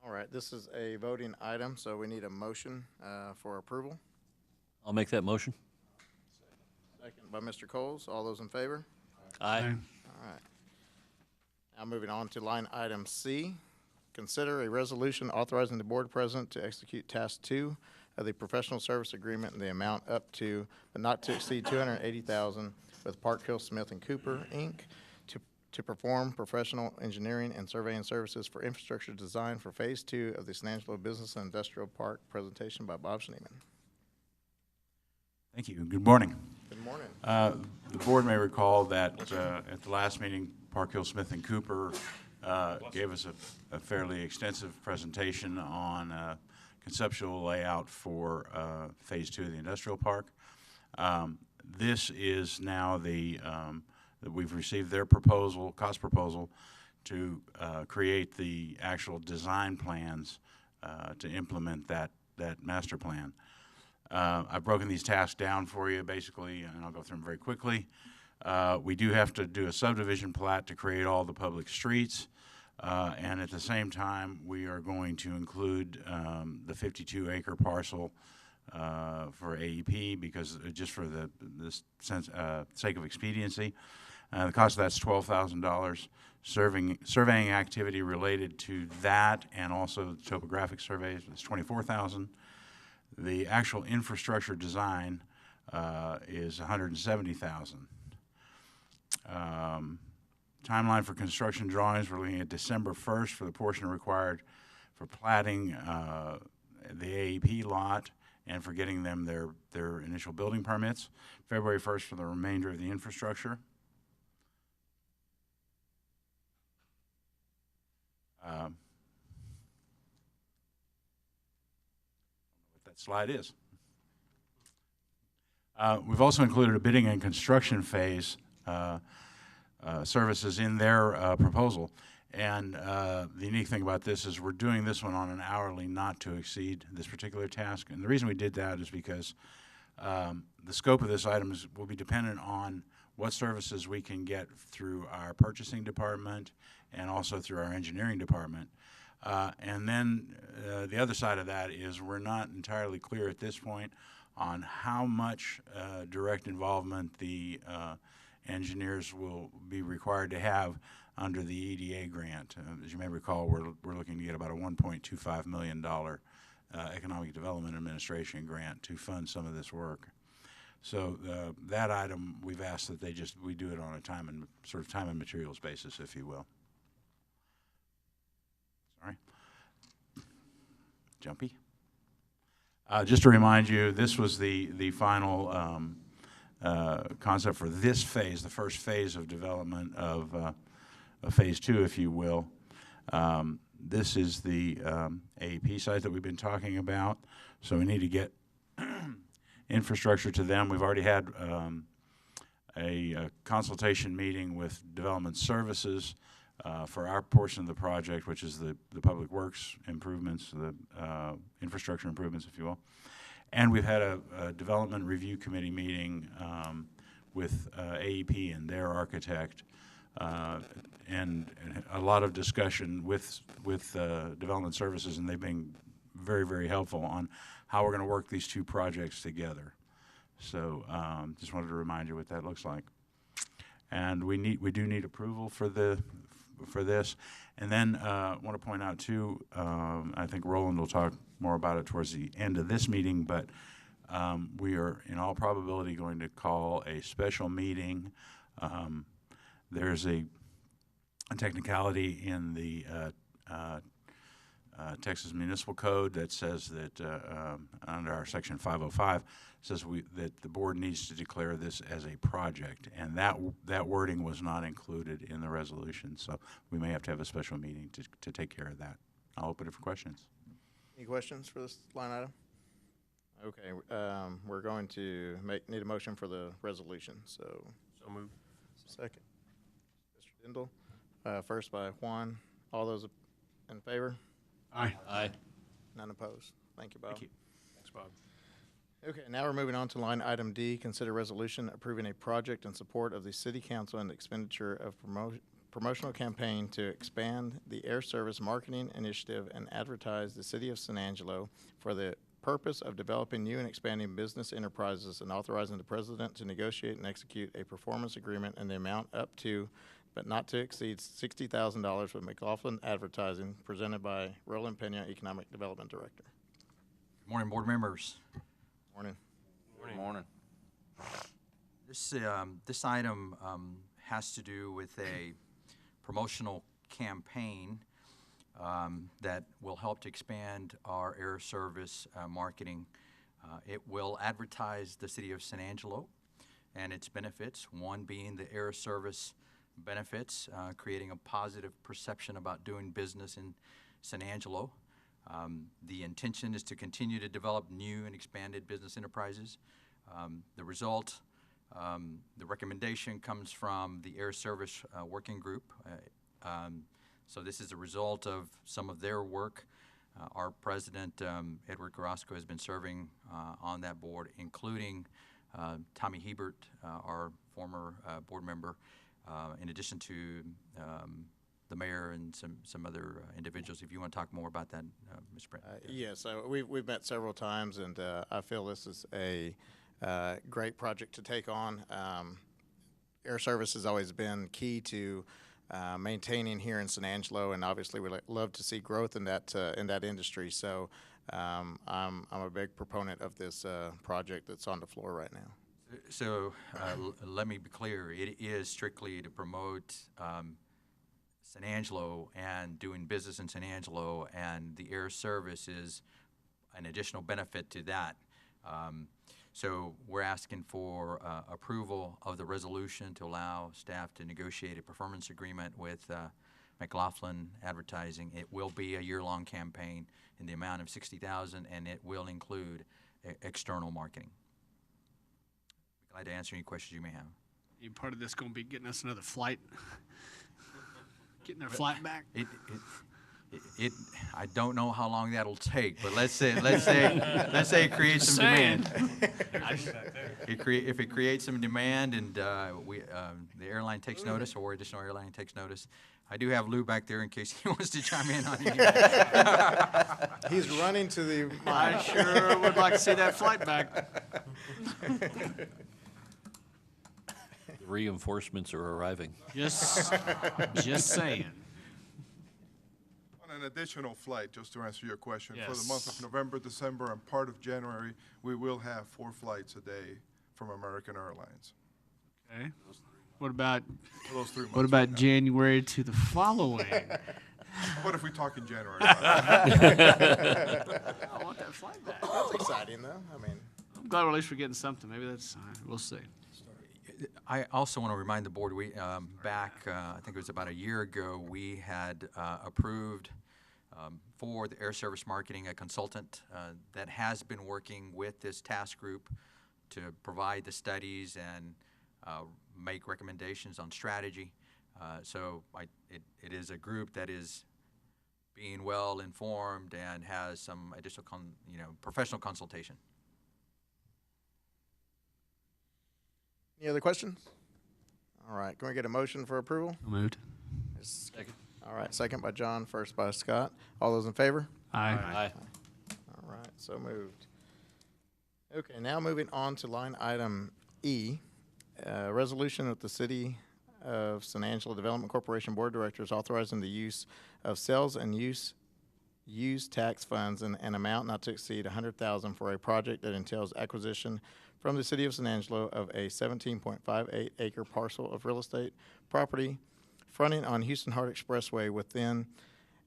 All right, this is a voting item, so we need a motion for approval. I'll make that motion. Second by Mr. Coles. All those in favor? Aye. All right. Now moving on to line item C. Consider a resolution authorizing the board president to execute task 2 of the professional service agreement in the amount up to, but not to exceed $280,000 with Park Hill Smith and Cooper, Inc. to perform professional engineering and surveying services for infrastructure design for Phase 2 of the San Angelo Business and Industrial Park. Presentation by Bob Schneeman. Thank you. Good morning. Good morning. The board may recall that at the last meeting, Park Hill Smith and Cooper gave us a fairly extensive presentation on conceptual layout for Phase 2 of the industrial park. This is now that we've received their proposal, cost proposal, to create the actual design plans to implement that master plan. I've broken these tasks down for you basically, and I'll go through them very quickly. We do have to do a subdivision plat to create all the public streets, and at the same time we are going to include the 52-acre parcel for AEP because just for the sake of expediency. The cost of that's $12,000. Surveying activity related to that and also topographic surveys is $24,000. The actual infrastructure design is $170,000. Timeline for construction drawings, we're looking at December 1st for the portion required for platting the AEP lot and for getting them their initial building permits. February 1st for the remainder of the infrastructure. What that slide is. We've also included a bidding and construction phase services in their proposal. And the unique thing about this is we're doing this one on an hourly not to exceed this particular task. And the reason we did that is because the scope of this item will be dependent on what services we can get through our purchasing department and also through our engineering department. And then the other side of that is we're not entirely clear at this point on how much direct involvement the engineers will be required to have under the EDA grant. As you may recall, we're looking to get about a $1.25 million Economic Development Administration grant to fund some of this work. So that item, we've asked that we do it on a time and materials basis, if you will. Sorry. Jumpy. Just to remind you, this was the final concept for this phase, the first phase of development of phase 2, if you will. This is the AEP site that we've been talking about. So we need to get infrastructure to them. We've already had a consultation meeting with Development Services for our portion of the project, which is the public works improvements, the infrastructure improvements, if you will. And we've had a development review committee meeting with AEP and their architect, and a lot of discussion with Development Services, and they've been very, very helpful on how we're going to work these two projects together. So just wanted to remind you what that looks like. And we do need approval for this. And then I want to point out too, I think Roland will talk more about it towards the end of this meeting, but we are in all probability going to call a special meeting. There's a technicality in the Texas Municipal Code that says that under our section 505 says that the board needs to declare this as a project, and that wording was not included in the resolution, so we may have to have a special meeting to take care of that. I'll open it for questions. Any questions for this line item? Okay, we're going to need a motion for the resolution. So moved. Second, Mr. Dindal. First by Juan. All those in favor? Aye. Aye. None opposed. Thank you, Bob. Thank you. Thanks, Bob. Okay, now we're moving on to line item D, consider resolution approving a project in support of the City Council and expenditure of promotional campaign to expand the air service marketing initiative and advertise the City of San Angelo for the purpose of developing new and expanding business enterprises and authorizing the President to negotiate and execute a performance agreement in the amount up to, but not to exceed, $60,000 with McLaughlin Advertising, presented by Roland Pena, Economic Development Director. Good morning, board members. Morning. Good morning. This item has to do with a promotional campaign that will help to expand our air service marketing. It will advertise the City of San Angelo and its benefits, one being the air service benefits, creating a positive perception about doing business in San Angelo. The intention is to continue to develop new and expanded business enterprises. The result, the recommendation comes from the Air Service Working Group. So this is a result of some of their work. Our president, Edward Carrasco, has been serving on that board, including Tommy Hebert, our former board member, in addition to the mayor and some other individuals. If you want to talk more about that, Mr. President. Yes, we've met several times, and I feel this is a great project to take on. Air service has always been key to maintaining here in San Angelo, and obviously we love to see growth in that industry. So I'm a big proponent of this project that's on the floor right now. So let me be clear, it is strictly to promote San Angelo and doing business in San Angelo, and the air service is an additional benefit to that. So we're asking for approval of the resolution to allow staff to negotiate a performance agreement with McLaughlin Advertising. It will be a year-long campaign in the amount of $60,000, and it will include external marketing. Glad to answer any questions you may have. You part of this going to be getting us another flight, getting our flight back. I don't know how long that'll take, but let's say it creates some demand. If it creates some demand and the airline takes notice, or additional airline takes notice, I do have Lou back there in case he wants to chime in on it. He's running to the. I sure would like to see that flight back. The reinforcements are arriving. Just saying. On an additional flight, just to answer your question, for the Yes. month of November, December, and part of January, we will have 4 flights a day from American Airlines. Okay. What about For those 3 months. what about January to the following? What if we talk in January? I want that flight back. That's exciting, though. I mean, I'm glad at least we're getting something. Maybe that's we'll see. I also want to remind the board, we back, I think it was about a year ago, we had approved for the air service marketing a consultant that has been working with this task group to provide the studies and make recommendations on strategy. So it is a group that is being well informed and has some additional professional consultation. any other questions? All right, can we get a motion for approval? Moved. Second. All right, second by John, first by Scott. All those in favor? Aye. Aye. All right, so moved. Okay, now moving on to line item E, resolution of the City of San Angelo Development Corporation Board of Directors authorizing the use of sales and use tax funds in an amount not to exceed $100,000 for a project that entails acquisition from the City of San Angelo of a 17.58 acre parcel of real estate property fronting on Houston Hart Expressway within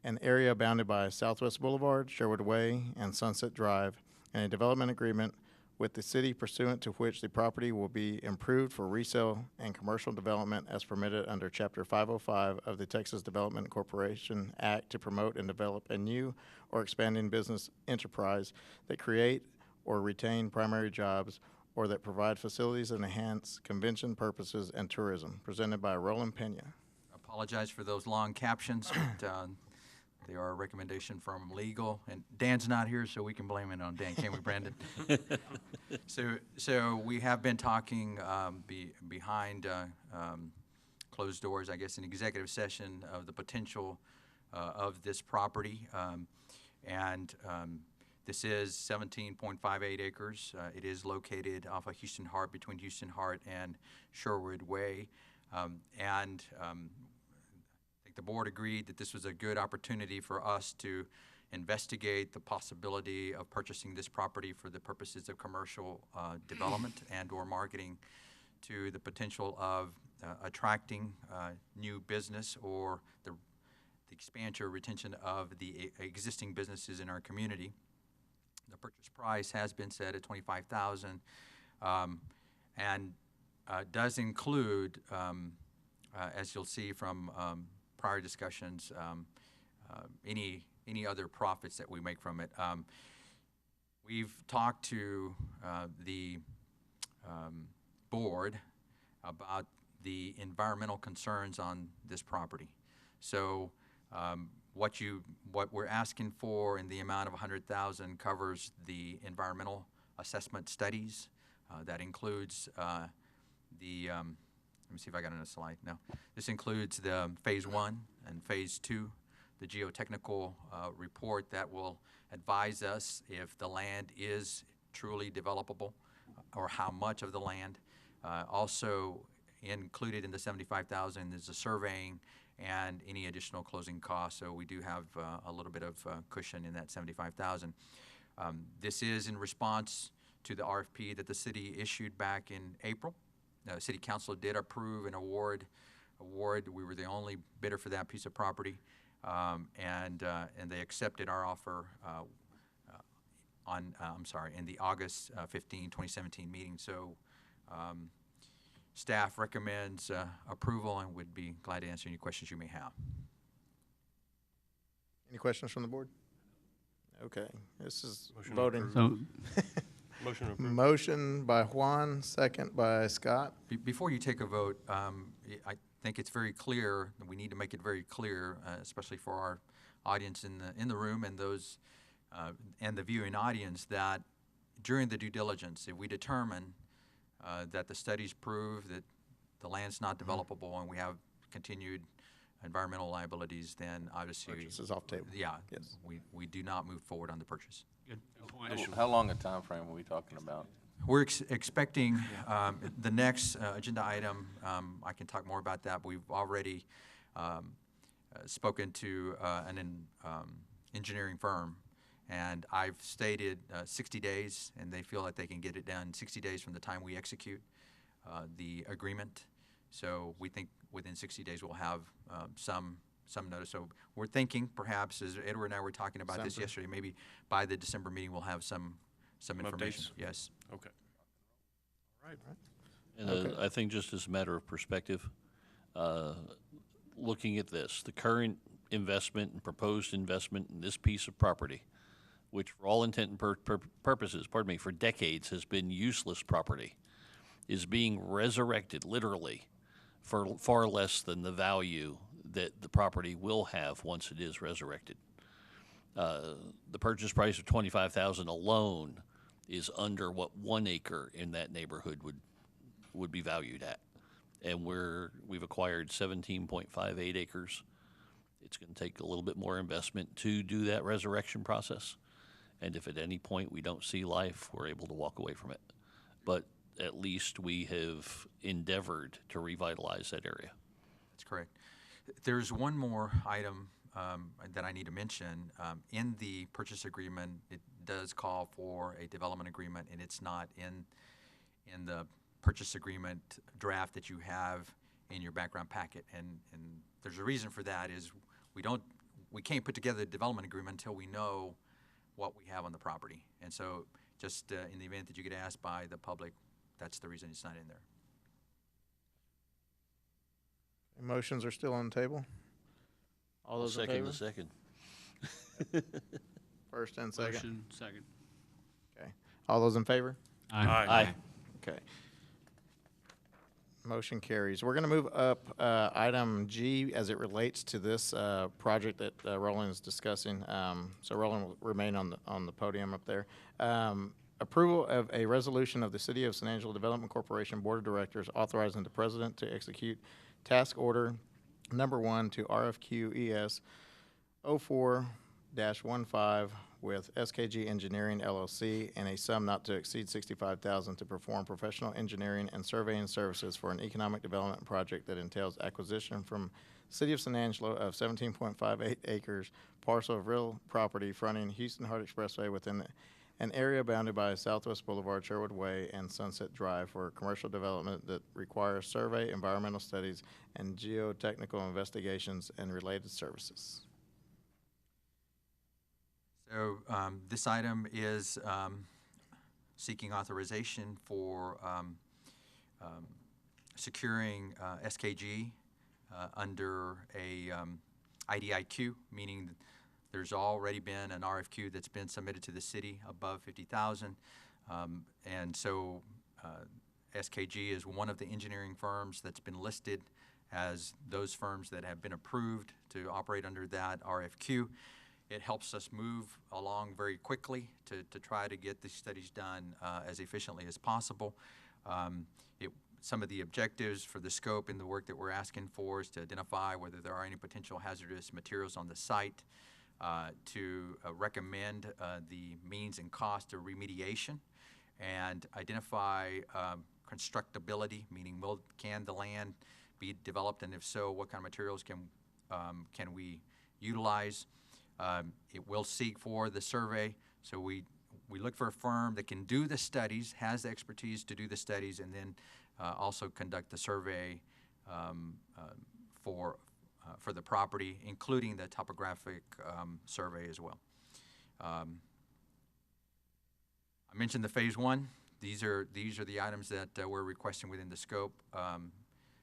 an area bounded by Southwest Boulevard, Sherwood Way, and Sunset Drive, and a development agreement with the city pursuant to which the property will be improved for resale and commercial development as permitted under Chapter 505 of the Texas Development Corporation Act to promote and develop a new or expanding business enterprise that create or retain primary jobs or that provide facilities and enhance convention purposes and tourism, presented by Roland Pena. Apologize for those long captions, but they are a recommendation from legal, and Dan's not here, so we can blame it on Dan, can't we, Brandon? So we have been talking behind closed doors, I guess, in executive session of the potential of this property, and this is 17.58 acres. It is located off of Houston Hart, between Houston Hart and Sherwood Way, and I think the board agreed that this was a good opportunity for us to investigate the possibility of purchasing this property for the purposes of commercial development and or marketing, to the potential of attracting new business or the expansion or retention of the existing businesses in our community. The purchase price has been set at $25,000 and does include, as you'll see from prior discussions, any other profits that we make from it. We've talked to the board about the environmental concerns on this property. So what we're asking for in the amount of $100,000 covers the environmental assessment studies. That includes let me see if I got on a slide. No. This includes the Phase 1 and Phase 2, the geotechnical report that will advise us if the land is truly developable or how much of the land. Also included in the $75,000 is the surveying and any additional closing costs. So we do have a little bit of cushion in that 75,000. This is in response to the RFP that the city issued back in April. The City Council did approve an award. We were the only bidder for that piece of property, and they accepted our offer in the August 15, 2017 meeting. So staff recommends approval and would be glad to answer any questions you may have. Any questions from the board? Okay, this is Motion voting. So, Motion to approve. Motion by Juan, second by Scott. Before you take a vote, I think it's very clear, and we need to make it very clear, especially for our audience in the room and those and the viewing audience, that during the due diligence, if we determine that the studies prove that the land's not developable and we have continued environmental liabilities, then obviously Purchase is off table. Yeah, Yes. we do not move forward on the purchase. good point. How long a time frame are we talking about? We're expecting the next agenda item. I can talk more about that. But we've already spoken to an engineering firm, and I've stated 60 days, and they feel that they can get it done 60 days from the time we execute the agreement. So we think within 60 days we'll have some notice. So we're thinking perhaps, as Edward and I were talking about this December. yesterday, maybe by the December meeting we'll have some information. updates? Yes. Okay. All right. And Okay. I think just as a matter of perspective, looking at this, the current investment and proposed investment in this piece of property, which for all intent and purposes, for decades has been useless property, is being resurrected literally for far less than the value that the property will have once it is resurrected. The purchase price of $25,000 alone is under what 1 acre in that neighborhood would be valued at, and we've acquired 17.58 acres. It's going to take a little bit more investment to do that resurrection process, and if at any point we don't see life, we're able to walk away from it. But at least we have endeavored to revitalize that area. That's correct. There's one more item that I need to mention. In the purchase agreement, it does call for a development agreement, and it's not in the purchase agreement draft that you have in your background packet. And there's a reason for that is we can't put together a development agreement until we know what we have on the property. And so just in the event that you get asked by the public, that's the reason it's not in there. Motions are still on the table. All those in Second favor? the second. First and second. Motion, second. Okay. All those in favor? Aye. Okay. Motion carries. We're going to move up item G as it relates to this project that Roland is discussing. So Roland will remain on the podium up there. Approval of a resolution of the City of San Angelo Development Corporation Board of Directors authorizing the president to execute task order number 1 to RFQ ES 04-15 with SKG Engineering LLC and a sum not to exceed $65,000 to perform professional engineering and surveying services for an economic development project that entails acquisition from City of San Angelo of 17.58 acres parcel of real property fronting Houston Hart Expressway within an area bounded by Southwest Boulevard, Sherwood Way, and Sunset Drive for commercial development that requires survey, environmental studies, and geotechnical investigations and related services. So this item is seeking authorization for securing SKG under a IDIQ, meaning there's already been an RFQ that's been submitted to the city above 50,000, and so SKG is one of the engineering firms that's been listed as those firms that have been approved to operate under that RFQ. It helps us move along very quickly to try to get these studies done as efficiently as possible. Some of the objectives for the scope in the work that we're asking for is to identify whether there are any potential hazardous materials on the site, to recommend the means and cost of remediation, and identify constructability, meaning can the land be developed, and if so, what kind of materials can can we utilize. It will seek for the survey, so we look for a firm that can do the studies, has the expertise to do the studies, and then also conduct the survey for the property, including the topographic survey as well. I mentioned the phase one. These are the items that we're requesting within the scope.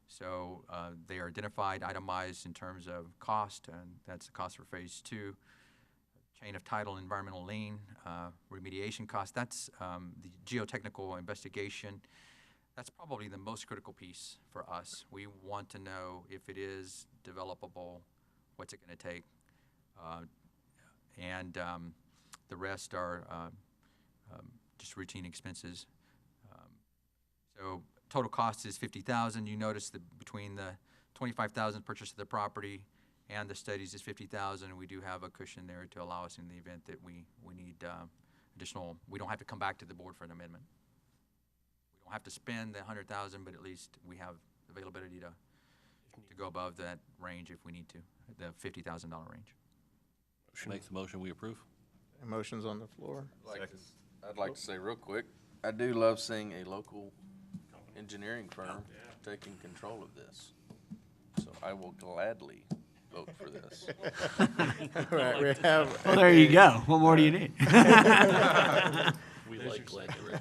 So they are identified, itemized in terms of cost, and that's the cost for phase two. Chain of title, environmental lien, remediation cost. That's the geotechnical investigation. That's probably the most critical piece for us. We want to know if it is developable, what's it going to take, and the rest are just routine expenses. So total cost is $50,000. You notice that between the $25,000 purchase of the property and the studies is $50,000. We do have a cushion there to allow us in the event that we need additional. We don't have to come back to the board for an amendment. We don't have to spend the $100,000, but at least we have availability to go above that range if we need to, the $50,000 range. Make the motion, we approve. Motion's on the floor. I'd like to say real quick, I do love seeing a local engineering firm taking control of this. So I will gladly vote for this. All right, we have. Well, there you go. What more do you need? We like gladly.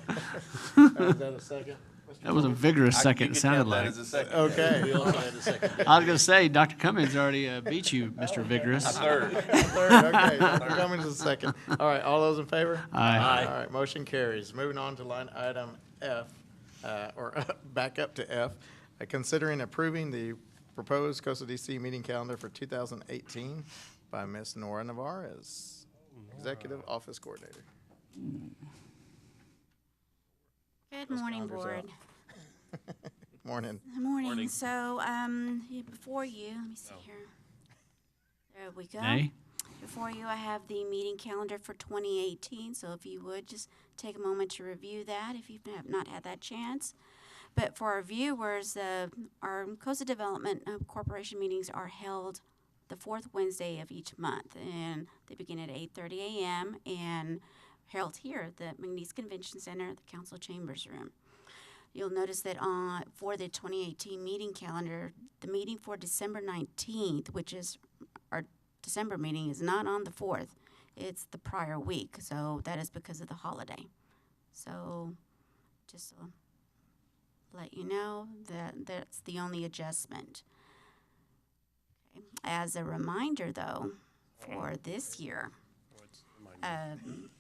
Is that a second? That was a vigorous second, it sounded like. Okay. We also had a second. I was going to say, Dr. Cummings already beat you, Mr. Vigorous. Third. Third, okay. Dr. Cummings is second. All right, all those in favor? Aye. All right, motion carries. Moving on to line item F, or back up to F, considering approving the proposed Coastal DC meeting calendar for 2018 by Ms. Nora Navarez, Executive Office Coordinator. Good morning, Board. Morning. Good morning. Morning. So, before you, let me see here. There we go. Nay. Before you, I have the meeting calendar for 2018. So, if you would just take a moment to review that if you have not had that chance. But for our viewers, our Coastal Development Corporation meetings are held the fourth Wednesday of each month, and they begin at 8:30 a.m. and held here at the McNeese Convention Center, the Council Chambers Room. You'll notice that for the 2018 meeting calendar, the meeting for December 19th, which is our December meeting, is not on the 4th. It's the prior week, so that is because of the holiday. So just to let you know that that's the only adjustment. Okay. As a reminder, though, for this year,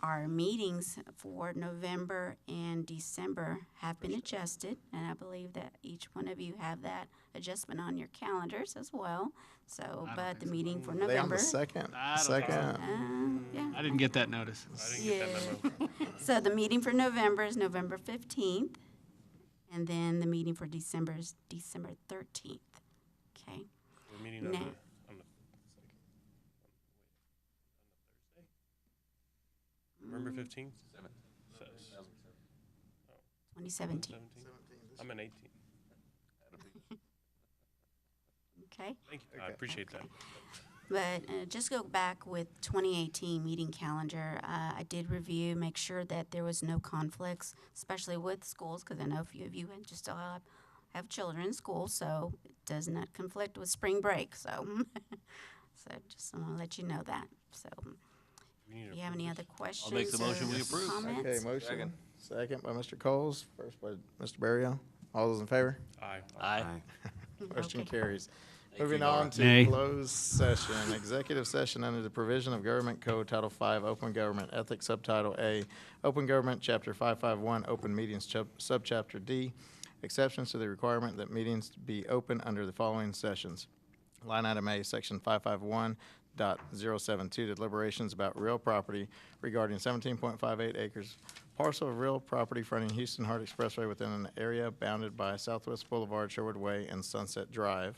our meetings for November and December have been adjusted, and I believe that each one of you have that adjustment on your calendars as well. So, but the meeting for They on November. the second? I don't Second. Yeah. I didn't get that notice. I didn't get that memo. So the meeting for November is November 15th, and then the meeting for December is December 13th. Okay. We're meeting on Now- the second. 15th? 2017. 17th? I'm an 18th. Okay. Thank you. I appreciate that. But just go back with 2018 meeting calendar. I did review, make sure that there was no conflicts, especially with schools, because I know a few of you just still have children in school, so it does not conflict with spring break. So, so just want to let you know that. So, if you have any other questions? Make the motion, or we approve. comments? Okay, motion. Second by Mr. Coles, first by Mr. Barrio. All those in favor? Aye. Aye. Motion Okay. carries. Thank you, Moving Nora. on to Nay. closed session, executive session under the provision of Government Code Title V, Open Government Ethics, Subtitle A, Open Government, Chapter 551, Open Meetings, Subchapter D, exceptions to the requirement that meetings be open under the following sessions. Line item A, Section 551.072, deliberations about real property regarding 17.58 acres parcel of real property fronting Houston Hart Expressway within an area bounded by Southwest Boulevard, Sherwood Way, and Sunset Drive.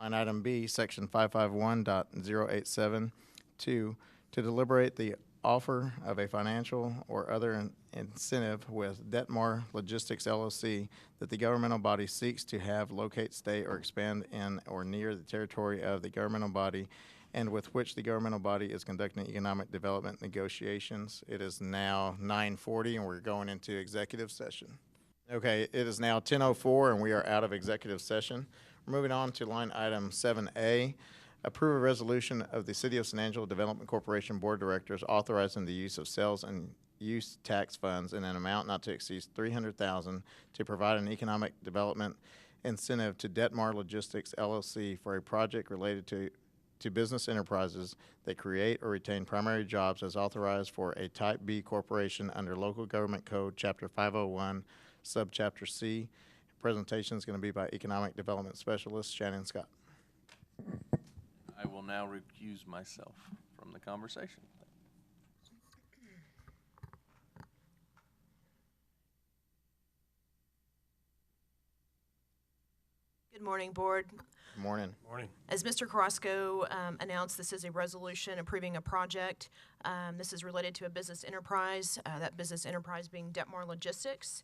Line item B, Section 551.087, 2, to deliberate the offer of a financial or other incentive with Detmar Logistics LLC that the governmental body seeks to have locate, stay, or expand in or near the territory of the governmental body and with which the governmental body is conducting economic development negotiations. It is now 9:40 and we're going into executive session. Okay, it is now 10:04 and we are out of executive session. We're moving on to line item 7A. Approve a resolution of the City of San Angelo Development Corporation Board of Directors authorizing the use of sales and use tax funds in an amount not to exceed $300,000 to provide an economic development incentive to Detmar Logistics LLC for a project related to business enterprises that create or retain primary jobs as authorized for a Type B corporation under Local Government Code, Chapter 501, Subchapter C. Presentation is going to be by Economic Development Specialist Shannon Scott. I will now recuse myself from the conversation. Good morning, Board. Good morning. Morning. As Mr. Carrasco announced, this is a resolution approving a project. This is related to a business enterprise, that business enterprise being Detmar Logistics.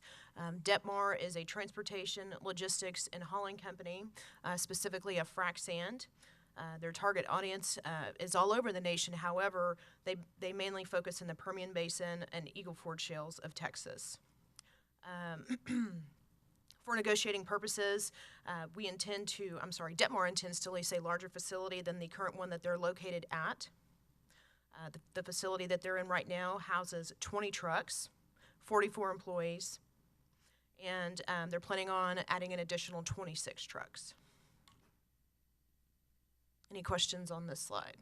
Detmar is a transportation, logistics, and hauling company, specifically of frac sand. Their target audience is all over the nation. However, they mainly focus in the Permian Basin and Eagle Ford shales of Texas. For negotiating purposes, Detmar intends to lease a larger facility than the current one that they're located at. The facility that they're in right now houses 20 trucks, 44 employees, and they're planning on adding an additional 26 trucks. Any questions on this slide?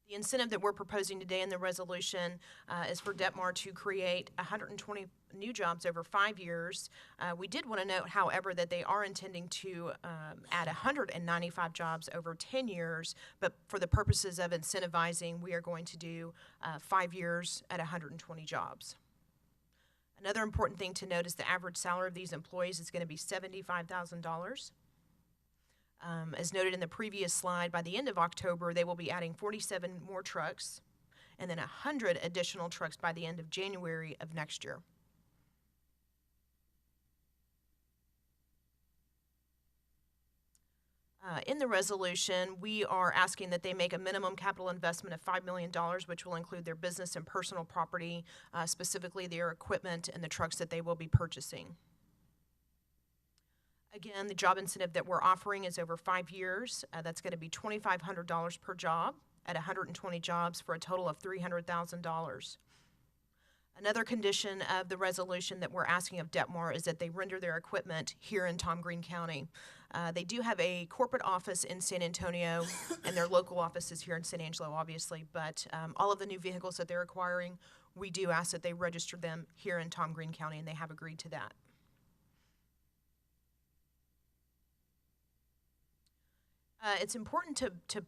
The incentive that we're proposing today in the resolution is for Detmar to create 120 new jobs over 5 years. We did want to note, however, that they are intending to add 195 jobs over 10 years, but for the purposes of incentivizing, we are going to do 5 years at 120 jobs. Another important thing to note is the average salary of these employees is going to be $75,000. As noted in the previous slide, by the end of October, they will be adding 47 more trucks and then 100 additional trucks by the end of January of next year. In the resolution, we are asking that they make a minimum capital investment of $5 million, which will include their business and personal property, specifically their equipment and the trucks that they will be purchasing. Again, the job incentive that we're offering is over 5 years. That's going to be $2,500 per job at 120 jobs for a total of $300,000. Another condition of the resolution that we're asking of Detmar is that they render their equipment here in Tom Green County. They do have a corporate office in San Antonio, and their local office is here in San Angelo, obviously, but all of the new vehicles that they're acquiring, we do ask that they register them here in Tom Green County, and they have agreed to that. It's important to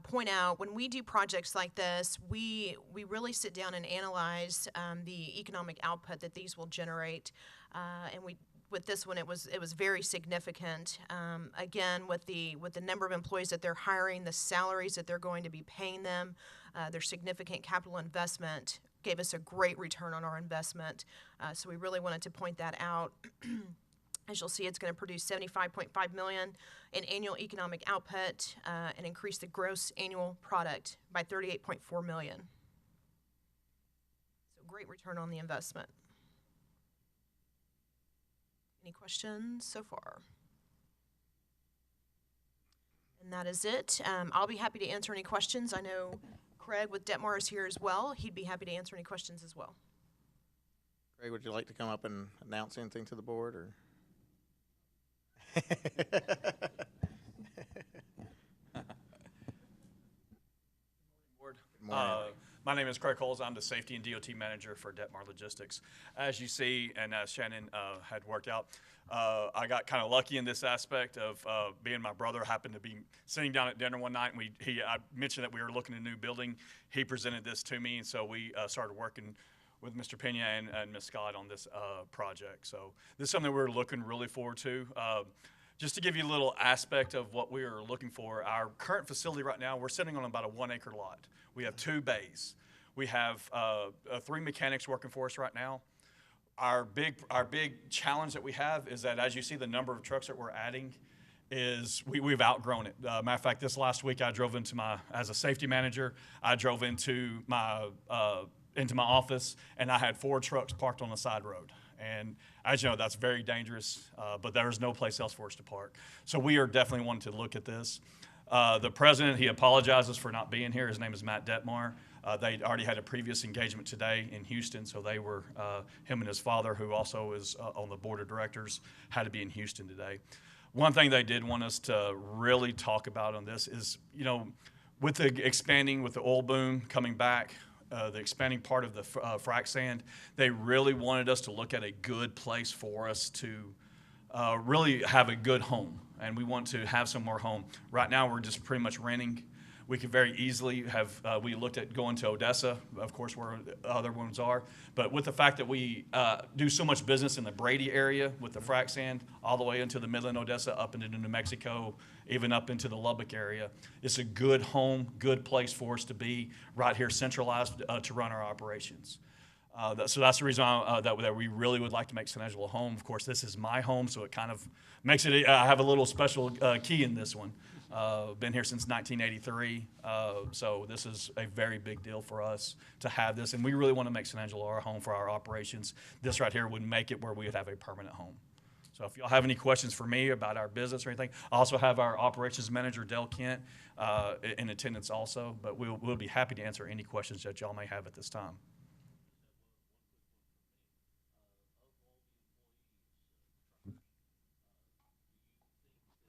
point out, when we do projects like this, we really sit down and analyze the economic output that these will generate, and with this one, it was very significant. Again, with the number of employees that they're hiring, the salaries that they're going to be paying them, their significant capital investment gave us a great return on our investment. So we really wanted to point that out. As you'll see, it's going to produce $75.5 million in annual economic output and increase the gross annual product by $38.4 million. So great return on the investment. Any questions so far? And that is it. I'll be happy to answer any questions. I know Craig with Detmar is here as well. He'd be happy to answer any questions as well. Craig, would you like to come up and announce anything to the board, or? Board. My name is Craig Coles. I'm the Safety and DOT Manager for Detmar Logistics. As you see, and as Shannon had worked out, I got kind of lucky in this aspect of being my brother happened to be sitting down at dinner one night, and I mentioned that we were looking at a new building. He presented this to me, and so we started working with Mr. Pena and Ms. Scott on this project. So this is something we're looking really forward to. Just to give you a little aspect of what we are looking for, our current facility right now, we're sitting on about a 1 acre lot. We have 2 bays. We have 3 mechanics working for us right now. Our big challenge that we have is that, as you see, the number of trucks that we're adding is we've outgrown it. Matter of fact, this last week I drove as a safety manager, I drove into my office and I had 4 trucks parked on the side road. And as you know, that's very dangerous, but there's no place else for us to park. So we are definitely wanting to look at this. The president, he apologizes for not being here. His name is Matt Detmar. They already had a previous engagement today in Houston, so they were, him and his father, who also is on the board of directors, had to be in Houston today. One thing they did want us to really talk about on this is, you know, with the expanding, with the oil boom coming back, the expanding part of the frac sand, they really wanted us to look at a good place for us to really have a good home. And we want to have some more home. Right now, we're just pretty much renting. We could very easily have, we looked at going to Odessa, of course, where the other ones are. But with the fact that we do so much business in the Brady area with the frac sand, all the way into the Midland, Odessa, up into New Mexico, even up into the Lubbock area, it's a good home, good place for us to be right here, centralized to run our operations. So that's the reason that we really would like to make San Angelo a home. Of course, this is my home, so it kind of makes it, I have a little special key in this one. Been here since 1983, so this is a very big deal for us to have this, and we really want to make San Angelo our home for our operations. This right here would make it where we would have a permanent home. So if y'all have any questions for me about our business or anything, I also have our operations manager, Del Kent, in attendance also, but we'll be happy to answer any questions that y'all may have at this time.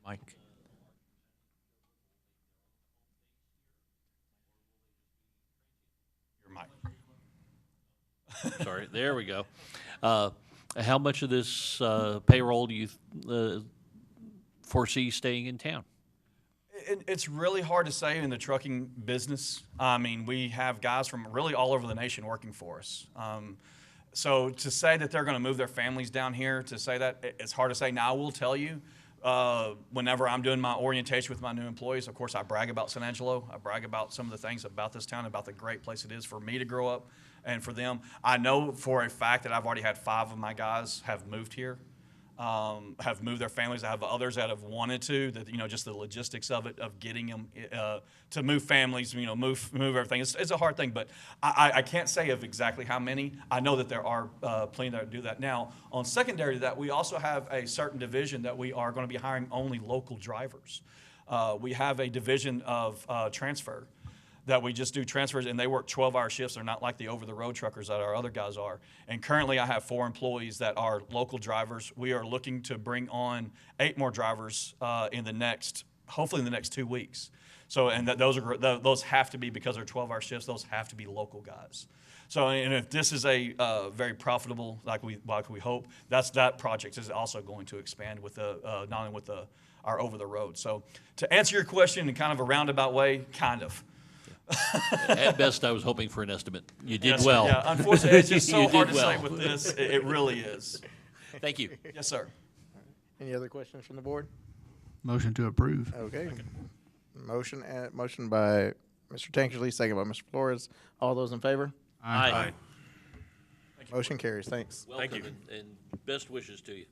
Mike. Your mic. Sorry, there we go. How much of this payroll do you foresee staying in town? It's really hard to say in the trucking business. I mean, we have guys from really all over the nation working for us. So to say that they're going to move their families down here, to say that, it's hard to say. Now, I will tell you, whenever I'm doing my orientation with my new employees, of course, I brag about San Angelo. I brag about some of the things about this town, about the great place it is for me to grow up and for them. I know for a fact that I've already had 5 of my guys have moved here, have moved their families. I have others that have wanted to, that, you know, just the logistics of it, of getting them to move families, you know, move everything. It's a hard thing, but I can't say of exactly how many. I know that there are plenty that do that. Now, on secondary to that, we also have a certain division that we are going to be hiring only local drivers. We have a division of transfer that we just do transfers, and they work 12-hour shifts. They're not like the over-the-road truckers that our other guys are. And currently, I have 4 employees that are local drivers. We are looking to bring on 8 more drivers hopefully in the next 2 weeks. So, and those have to be, because they're 12-hour shifts, those have to be local guys. So, and if this is a very profitable, like we hope, that project is also going to expand with not only with our over-the-road. So, to answer your question in kind of a roundabout way, kind of. At best, I was hoping for an estimate. You did Yes, well. Yeah, unfortunately, it's just so You hard did to say well. with this. It really is. Thank you. Yes, sir. Any other questions from the board? Motion to approve. Okay. Motion by Mr. Tankersley, second by Mr. Flores. All those in favor? Aye. Motion carries. Thanks. Welcome, and best wishes to you.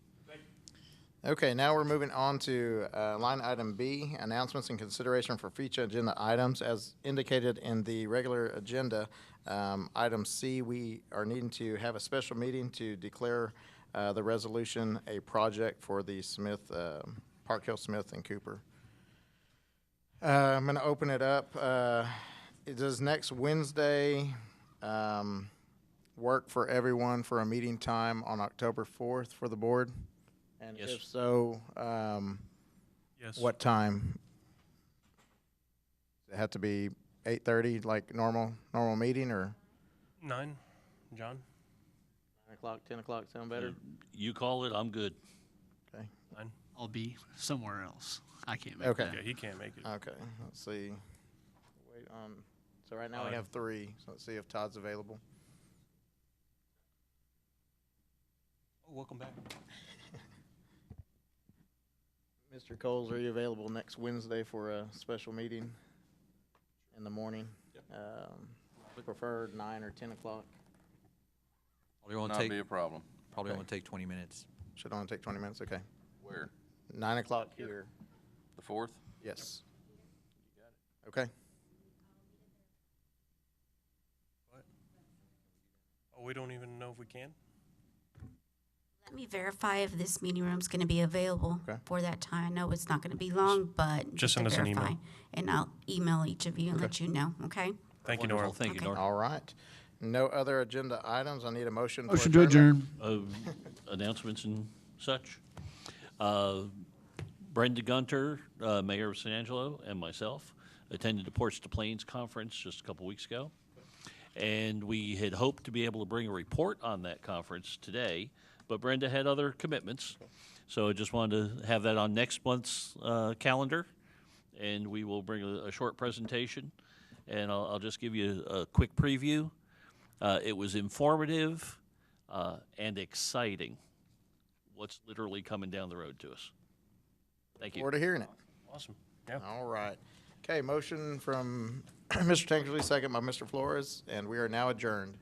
Okay, now we're moving on to line item B, announcements and consideration for future agenda items. As indicated in the regular agenda, item C, we are needing to have a special meeting to declare the resolution a project for the Park Hill Smith and Cooper. I'm going to open it up. Does next Wednesday work for everyone for a meeting time on October 4th for the board? And yes. If so, Yes. what time? Does it have to be 8:30, like normal meeting, or 9, John? 9 o'clock, 10 o'clock sound better? You call it, I'm good. Okay. 9. I'll be somewhere else. I can't make Okay. that. Yeah, he can't make it. Okay. Let's see. Wait on. So right now we have 3. So let's see if Todd's available. Oh, welcome back. Mr. Coles, are you available next Wednesday for a special meeting in the morning? Preferred 9 or 10 o'clock. Probably won't Not take, be a problem. probably Okay. won't take 20 minutes. Should only take 20 minutes, okay. Where? 9 o'clock here. The 4th? Yes. Okay. Oh, we don't even know if we can? Let me verify if this meeting room's gonna be available Okay. for that time. I know it's not gonna be long, but Just to send us an email. verify. And I'll email each of you and let you know, okay? Thank you, Wonderful. Nora. Thank you, Okay. Nora. All right. No other agenda items. I need a motion for Motion to adjourn. Announcements and such. Brenda Gunter, Mayor of San Angelo, and myself attended the Ports to Plains Conference just a couple weeks ago. And we had hoped to be able to bring a report on that conference today, but Brenda had other commitments. So I just wanted to have that on next month's calendar, and we will bring a short presentation. And I'll just give you a quick preview. It was informative and exciting what's literally coming down the road to us. Thank you. Forward to hearing it. Awesome. Yeah. All right. Okay, motion from Mr. Tankersley, second by Mr. Flores, and we are now adjourned.